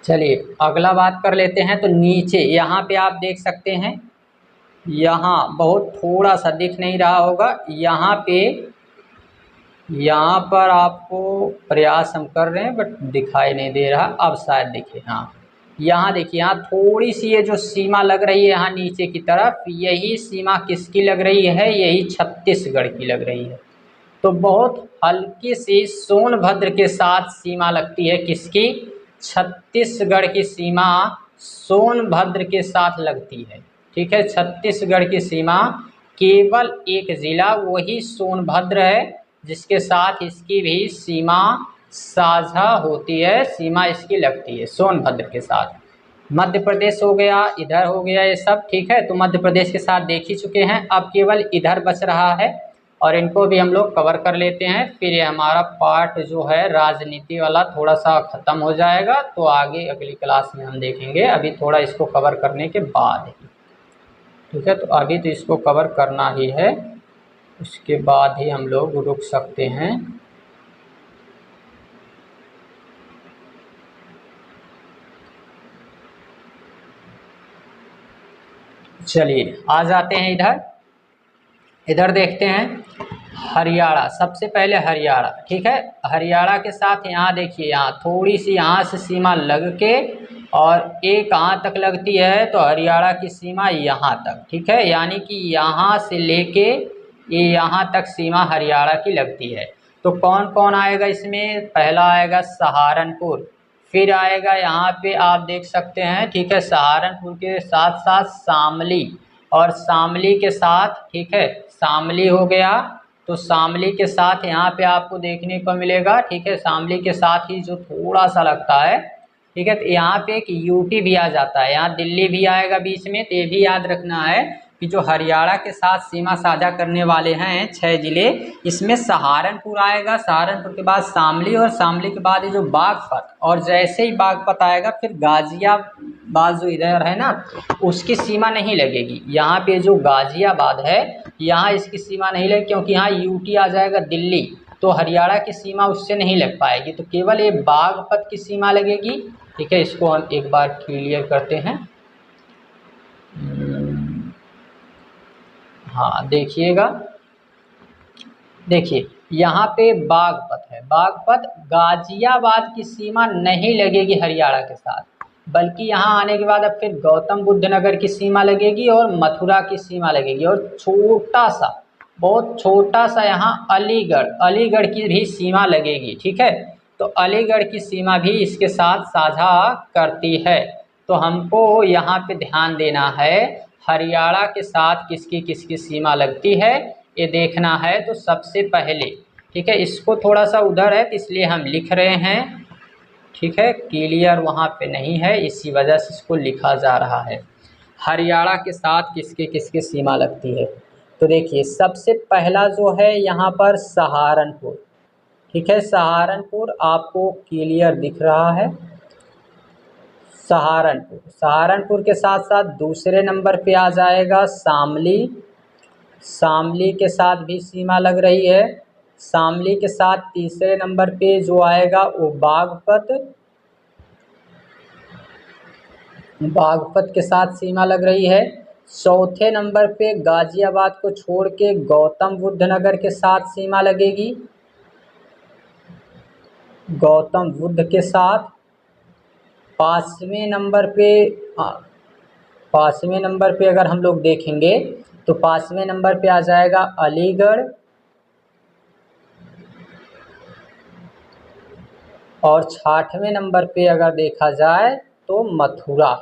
चलिए अगला बात कर लेते हैं। तो नीचे यहाँ पे आप देख सकते हैं, यहाँ बहुत थोड़ा सा दिख नहीं रहा होगा, यहाँ पर आपको प्रयास हम कर रहे हैं बट दिखाई नहीं दे रहा, अब शायद दिखे। हाँ यहाँ देखिए, यहाँ थोड़ी सी ये जो सीमा लग रही है यहाँ नीचे की तरफ, यही सीमा किसकी लग रही है, यही छत्तीसगढ़ की लग रही है। तो बहुत हल्की सी सोनभद्र के साथ सीमा लगती है। किसकी? छत्तीसगढ़ की सीमा सोनभद्र के साथ लगती है। ठीक है, छत्तीसगढ़ की सीमा केवल एक जिला वही सोनभद्र है जिसके साथ इसकी भी सीमा साझा होती है, सीमा इसकी लगती है सोनभद्र के साथ। मध्य प्रदेश हो गया, इधर हो गया ये सब। ठीक है, तो मध्य प्रदेश के साथ देख ही चुके हैं, अब केवल इधर बच रहा है और इनको भी हम लोग कवर कर लेते हैं। फिर ये हमारा पार्ट जो है राजनीति वाला थोड़ा सा खत्म हो जाएगा, तो आगे अगली क्लास में हम देखेंगे, अभी थोड़ा इसको कवर करने के बाद ही। ठीक है, तो अभी तो इसको कवर करना ही है, उसके बाद ही हम लोग रुक सकते हैं। चलिए आ जाते हैं इधर। इधर देखते हैं हरियाणा, सबसे पहले हरियाणा। ठीक है, हरियाणा के साथ यहाँ देखिए, यहाँ थोड़ी सी यहाँ से सीमा लग के और एक कहाँ तक लगती है, तो हरियाणा की सीमा यहाँ तक। ठीक है, यानी कि यहाँ से लेके ये यहाँ तक सीमा हरियाणा की लगती है। तो कौन कौन आएगा इसमें? पहला आएगा सहारनपुर, फिर आएगा यहाँ पे आप देख सकते हैं। ठीक है, सहारनपुर के साथ साथ शामली, और शामली के साथ, ठीक है, शामली हो गया, तो शामली के साथ यहाँ पे आपको देखने को मिलेगा। ठीक है, शामली के साथ ही जो थोड़ा सा लगता है, ठीक है, तो यहाँ पे एक यूपी भी आ जाता है, यहाँ दिल्ली भी आएगा बीच में। तो ये भी याद रखना है कि जो हरियाणा के साथ सीमा साझा करने वाले हैं 6 जिले, इसमें सहारनपुर आएगा, सहारनपुर के बाद शामली, और शामली के बाद ये जो बागपत, और जैसे ही बागपत आएगा फिर गाजियाबाद जो इधर है ना, उसकी सीमा नहीं लगेगी। यहाँ पे जो गाजियाबाद है यहाँ इसकी सीमा नहीं लगेगी, क्योंकि यहाँ यूटी आ जाएगा दिल्ली, तो हरियाणा की सीमा उससे नहीं लग पाएगी, तो केवल ये बागपत की सीमा लगेगी। ठीक है, इसको हम एक बार क्लियर करते हैं। हाँ देखिएगा, देखिए यहाँ पे बागपत है, बागपत गाजियाबाद की सीमा नहीं लगेगी हरियाणा के साथ, बल्कि यहाँ आने के बाद अब फिर गौतम बुद्ध नगर की सीमा लगेगी और मथुरा की सीमा लगेगी, और छोटा सा, बहुत छोटा सा यहाँ अलीगढ़, अलीगढ़ की भी सीमा लगेगी। ठीक है, तो अलीगढ़ की सीमा भी इसके साथ साझा करती है। तो हमको यहाँ पे ध्यान देना है हरियाणा के साथ किसकी किसकी सीमा लगती है, ये देखना है। तो सबसे पहले, ठीक है, इसको थोड़ा सा उधर है इसलिए हम लिख रहे हैं। ठीक है, क्लियर वहाँ पे नहीं है, इसी वजह से इसको लिखा जा रहा है। हरियाणा के साथ किसके किसके सीमा लगती है, तो देखिए सबसे पहला जो है यहाँ पर सहारनपुर। ठीक है, सहारनपुर आपको क्लियर दिख रहा है, सहारनपुर। सहारनपुर के साथ साथ दूसरे नंबर पे आ जाएगा शामली, शामली के साथ भी सीमा लग रही है। शामली के साथ तीसरे नंबर पे जो आएगा वो बागपत, बागपत के साथ सीमा लग रही है। चौथे नंबर पे गाजियाबाद को छोड़ के गौतम बुद्ध नगर के साथ सीमा लगेगी, गौतम बुद्ध के साथ। पाँचवें नंबर पे, पाँचवें नंबर पे अगर हम लोग देखेंगे तो पाँचवें नंबर पे आ जाएगा अलीगढ़, और छठवें नंबर पे अगर देखा जाए तो मथुरा।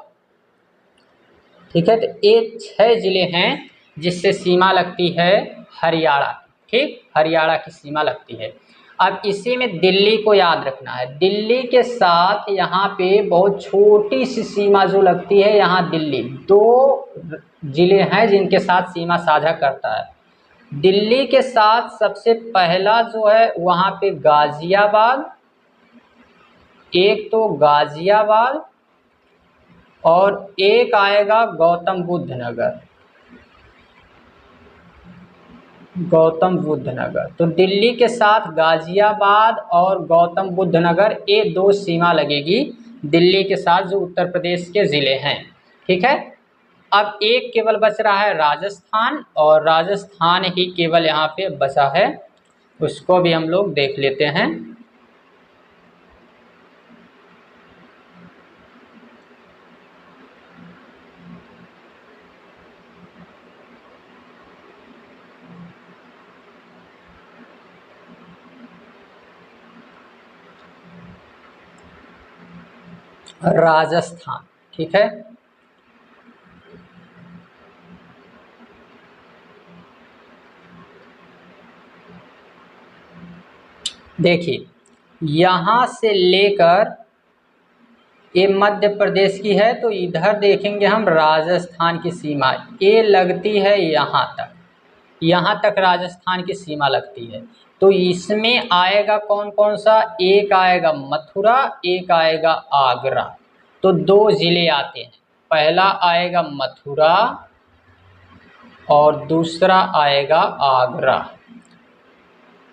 ठीक है, तो ये 6 जिले हैं जिससे सीमा लगती है हरियाणा। ठीक, हरियाणा की सीमा लगती है। अब इसी में दिल्ली को याद रखना है, दिल्ली के साथ यहाँ पे बहुत छोटी सी सीमा जो लगती है, यहाँ दिल्ली, 2 जिले हैं जिनके साथ सीमा साझा करता है। दिल्ली के साथ सबसे पहला जो है वहाँ पे गाजियाबाद, एक तो गाजियाबाद, और एक आएगा गौतम बुद्ध नगर, गौतम बुद्ध नगर। तो दिल्ली के साथ गाजियाबाद और गौतम बुद्ध नगर, ये 2 सीमा लगेगी दिल्ली के साथ जो उत्तर प्रदेश के ज़िले हैं। ठीक है, अब एक केवल बच रहा है राजस्थान, और राजस्थान ही केवल यहाँ पे बचा है, उसको भी हम लोग देख लेते हैं। राजस्थान। ठीक है, देखिए यहाँ से लेकर ये मध्य प्रदेश की है, तो इधर देखेंगे हम राजस्थान की सीमा, ये लगती है यहाँ तक, यहाँ तक राजस्थान की सीमा लगती है। तो इसमें आएगा कौन कौन सा, एक आएगा मथुरा, एक आएगा आगरा। तो दो जिले आते हैं, पहला आएगा मथुरा और दूसरा आएगा आगरा।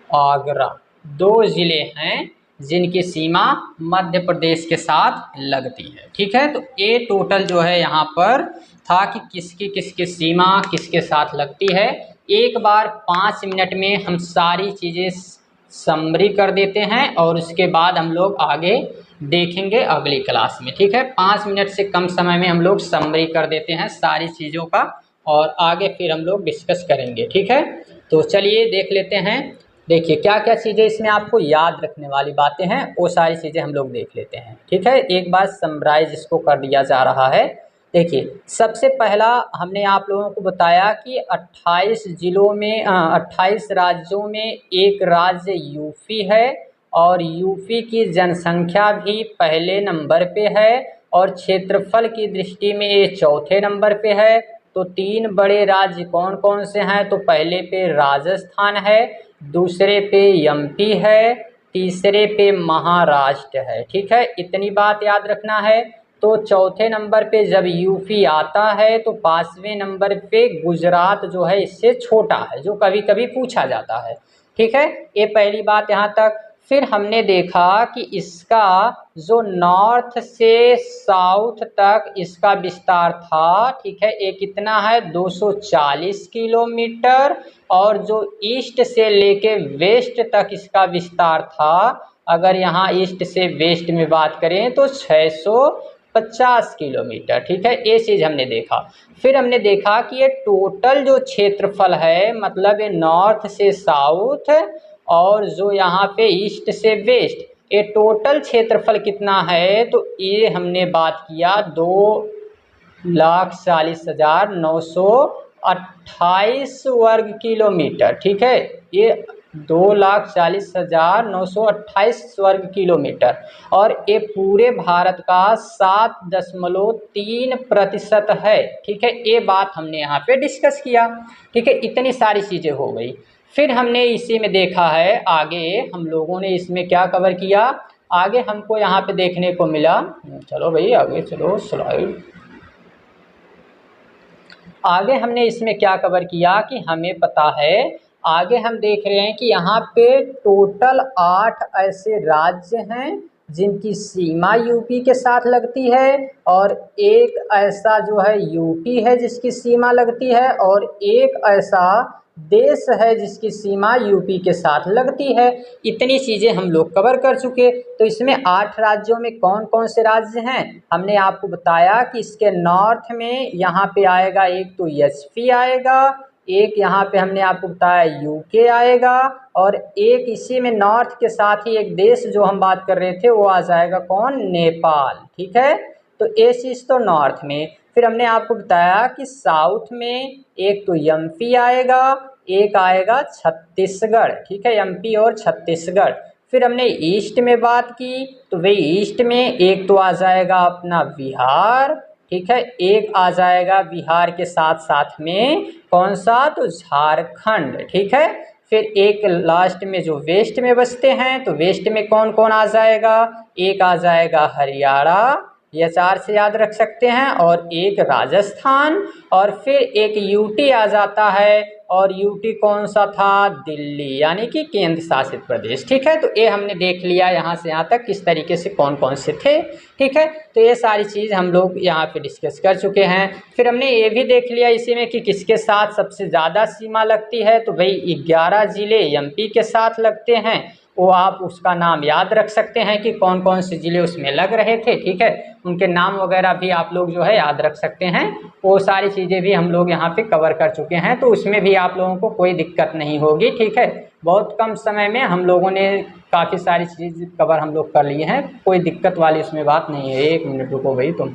आगरा दो जिले हैं जिनकी सीमा मध्य प्रदेश के साथ लगती है। ठीक है, तो ये टोटल जो है यहाँ पर था कि किसकी किसकी सीमा किसके साथ लगती है। एक बार 5 मिनट में हम सारी चीज़ें समरी कर देते हैं और उसके बाद हम लोग आगे देखेंगे अगली क्लास में। ठीक है, 5 मिनट से कम समय में हम लोग समरी कर देते हैं सारी चीज़ों का और आगे फिर हम लोग डिस्कस करेंगे। ठीक है, तो चलिए देख लेते हैं। देखिए क्या क्या चीज़ें इसमें आपको याद रखने वाली बातें हैं, वो सारी चीज़ें हम लोग देख लेते हैं। ठीक है, एक बार समराइज इसको कर दिया जा रहा है। देखिए सबसे पहला हमने आप लोगों को बताया कि 28 जिलों में 28 राज्यों में एक राज्य यूपी है और यूपी की जनसंख्या भी पहले नंबर पे है और क्षेत्रफल की दृष्टि में ये चौथे नंबर पे है। तो 3 बड़े राज्य कौन कौन से हैं, तो पहले पे राजस्थान है, दूसरे पे एमपी है, तीसरे पे महाराष्ट्र है। ठीक है, इतनी बात याद रखना है। तो चौथे नंबर पे जब यूपी आता है तो 5वें नंबर पे गुजरात जो है इससे छोटा है, जो कभी कभी पूछा जाता है। ठीक है, ये पहली बात यहाँ तक। फिर हमने देखा कि इसका जो नॉर्थ से साउथ तक इसका विस्तार था, ठीक है, ये कितना है 240 किलोमीटर और जो ईस्ट से लेके वेस्ट तक इसका विस्तार था, अगर यहाँ ईस्ट से वेस्ट में बात करें तो 650 किलोमीटर। ठीक है, ये चीज़ हमने देखा। फिर हमने देखा कि ये टोटल जो क्षेत्रफल है, मतलब ये नॉर्थ से साउथ और जो यहाँ पे ईस्ट से वेस्ट, ये टोटल क्षेत्रफल कितना है, तो ये हमने बात किया 2,40,928 वर्ग किलोमीटर। ठीक है, ये 2,40,928 वर्ग किलोमीटर और ये पूरे भारत का 7.3% है। ठीक है, ये बात हमने यहाँ पे डिस्कस किया। ठीक है, इतनी सारी चीज़ें हो गई। फिर हमने इसी में देखा है, आगे हम लोगों ने इसमें क्या कवर किया, आगे हमको यहाँ पे देखने को मिला, चलो भाई आगे चलो स्लाइड। आगे हमने इसमें क्या कवर किया कि हमें पता है, आगे हम देख रहे हैं कि यहाँ पे टोटल 8 ऐसे राज्य हैं जिनकी सीमा यूपी के साथ लगती है और एक ऐसा जो है यूपी है जिसकी सीमा लगती है और एक ऐसा देश है जिसकी सीमा यूपी के साथ लगती है। इतनी चीज़ें हम लोग कवर कर चुके। तो इसमें 8 राज्यों में कौन कौन से राज्य हैं, हमने आपको बताया कि इसके नॉर्थ में यहाँ पे आएगा एक तो एचपी आएगा, एक यहाँ पे हमने आपको बताया यूके आएगा और एक इसी में नॉर्थ के साथ ही एक देश जो हम बात कर रहे थे वो आ जाएगा कौन, नेपाल। ठीक है, तो ये चीज़ तो नॉर्थ में। फिर हमने आपको बताया कि साउथ में एक तो एमपी आएगा, एक आएगा छत्तीसगढ़। ठीक है, एमपी और छत्तीसगढ़। फिर हमने ईस्ट में बात की तो भाई ईस्ट में एक तो आ जाएगा अपना बिहार। ठीक है, एक आ जाएगा बिहार के साथ साथ में कौन सा, तो झारखंड। ठीक है, फिर एक लास्ट में जो वेस्ट में बसते हैं, तो वेस्ट में कौन कौन आ जाएगा, एक आ जाएगा हरियाणा, ये 4 से याद रख सकते हैं, और एक राजस्थान और फिर एक यूटी आ जाता है और यूटी कौन सा था, दिल्ली, यानी कि केंद्र शासित प्रदेश। ठीक है, तो ये हमने देख लिया यहाँ से यहाँ तक किस तरीके से कौन कौन से थे। ठीक है, तो ये सारी चीज़ हम लोग यहाँ पे डिस्कस कर चुके हैं। फिर हमने ये भी देख लिया इसी में कि किसके साथ सबसे ज़्यादा सीमा लगती है, तो भाई 11 जिले एमपी के साथ लगते हैं, वो आप उसका नाम याद रख सकते हैं कि कौन कौन से ज़िले उसमें लग रहे थे। ठीक है, उनके नाम वगैरह भी आप लोग जो है याद रख सकते हैं। वो सारी चीज़ें भी हम लोग यहाँ पे कवर कर चुके हैं, तो उसमें भी आप लोगों को कोई दिक्कत नहीं होगी। ठीक है, बहुत कम समय में हम लोगों ने काफ़ी सारी चीज़ कवर हम लोग कर लिए हैं, कोई दिक्कत वाली इसमें बात नहीं है। 1 मिनट रुको भाई तुम।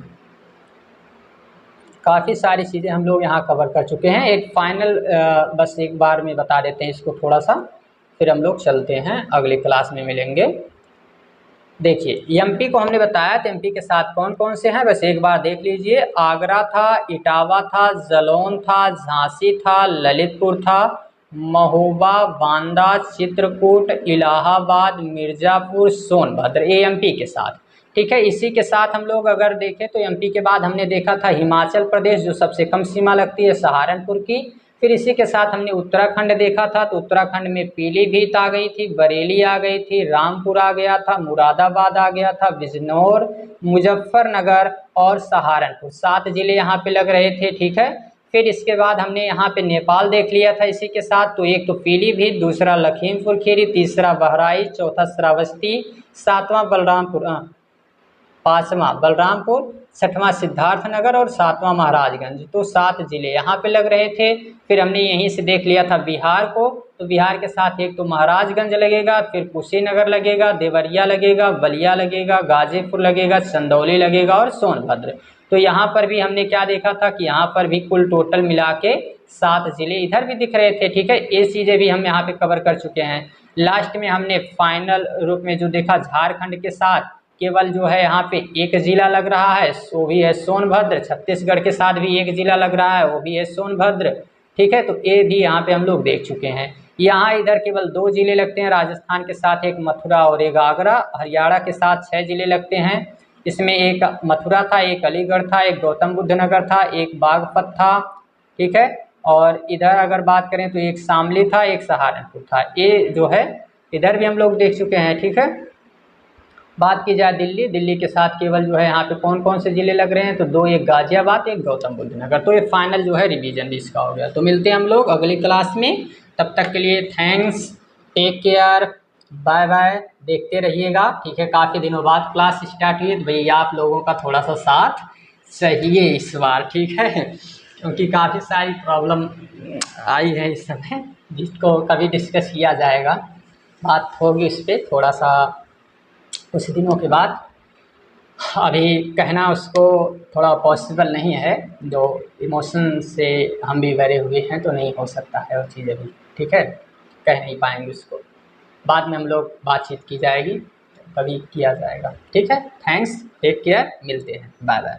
काफ़ी सारी चीज़ें हम लोग यहाँ कवर कर चुके हैं। एक फाइनल बस एक बार में बता देते हैं इसको थोड़ा सा, फिर हम लोग चलते हैं, अगली क्लास में मिलेंगे। देखिए एमपी को हमने बताया, तो एमपी के साथ कौन कौन से हैं बस एक बार देख लीजिए। आगरा था, इटावा था, जालौन था, झांसी था, ललितपुर था, महोबा, बांदा, चित्रकूट, इलाहाबाद, मिर्ज़ापुर, सोनभद्र, ये एमपी के साथ। ठीक है, इसी के साथ हम लोग अगर देखें तो एमपी के बाद हमने देखा था हिमाचल प्रदेश, जो सबसे कम सीमा लगती है, सहारनपुर की। फिर इसी के साथ हमने उत्तराखंड देखा था, तो उत्तराखंड में पीलीभीत आ गई थी, बरेली आ गई थी, रामपुर आ गया था, मुरादाबाद आ गया था, बिजनौर, मुजफ्फरनगर और सहारनपुर, 7 जिले यहाँ पे लग रहे थे। ठीक है, फिर इसके बाद हमने यहाँ पे नेपाल देख लिया था इसी के साथ, तो एक तो पीलीभीत, दूसरा लखीमपुर खीरी, तीसरा बहराइच, चौथा श्रावस्ती, सातवां बलरामपुर, पाँचवां बलरामपुर, छठवां सिद्धार्थनगर और सातवां महाराजगंज, तो 7 जिले यहाँ पे लग रहे थे। फिर हमने यहीं से देख लिया था बिहार को, तो बिहार के साथ एक तो महाराजगंज लगेगा, फिर कुशीनगर लगेगा, देवरिया लगेगा, बलिया लगेगा, गाजीपुर लगेगा, चंदौली लगेगा और सोनभद्र। तो यहाँ पर भी हमने क्या देखा था कि यहाँ पर भी कुल टोटल मिला के 7 जिले इधर भी दिख रहे थे। ठीक है, ये चीज़ें भी हम यहाँ पे कवर कर चुके हैं। लास्ट में हमने फाइनल रूप में जो देखा, झारखंड के साथ केवल जो है यहाँ पे एक जिला लग रहा है, वो भी है सोनभद्र। छत्तीसगढ़ के साथ भी एक जिला लग रहा है, वो भी है सोनभद्र। ठीक है, तो ये भी यहाँ पे हम लोग देख चुके हैं। यहाँ इधर केवल 2 जिले लगते हैं, राजस्थान के साथ एक मथुरा और एक आगरा। हरियाणा के साथ 6 जिले लगते हैं, इसमें एक मथुरा था, एक अलीगढ़ था, एक गौतम बुद्ध नगर था, एक बागपत था। ठीक है, और इधर अगर बात करें तो एक शामली था, एक सहारनपुर था। ये जो है इधर भी हम लोग देख चुके हैं। ठीक है, बात की जाए दिल्ली, दिल्ली के साथ केवल जो है यहाँ पे कौन कौन से ज़िले लग रहे हैं, तो 2, एक गाजियाबाद, एक गौतम बुद्ध नगर। तो ये फाइनल जो है रिवीजन भी इसका हो गया। तो मिलते हैं हम लोग अगली क्लास में, तब तक के लिए thanks, take care, bye bye, देखते रहिएगा। ठीक है, काफ़ी दिनों बाद क्लास स्टार्ट हुई, तो भैया आप लोगों का थोड़ा सा साथ चाहिए इस बार। ठीक है, क्योंकि काफ़ी सारी प्रॉब्लम आई है इस समय, जिसको कभी डिस्कस किया जाएगा, बात होगी इस पर थोड़ा सा कुछ दिनों के बाद। अभी कहना उसको थोड़ा पॉसिबल नहीं है, जो इमोशन से हम भी भरे हुए हैं, तो नहीं हो सकता है वो चीज़ अभी। ठीक है, कह नहीं पाएंगे उसको, बाद में हम लोग बातचीत की जाएगी, कभी किया जाएगा। ठीक है, थैंक्स, टेक केयर, मिलते हैं, बाय बाय।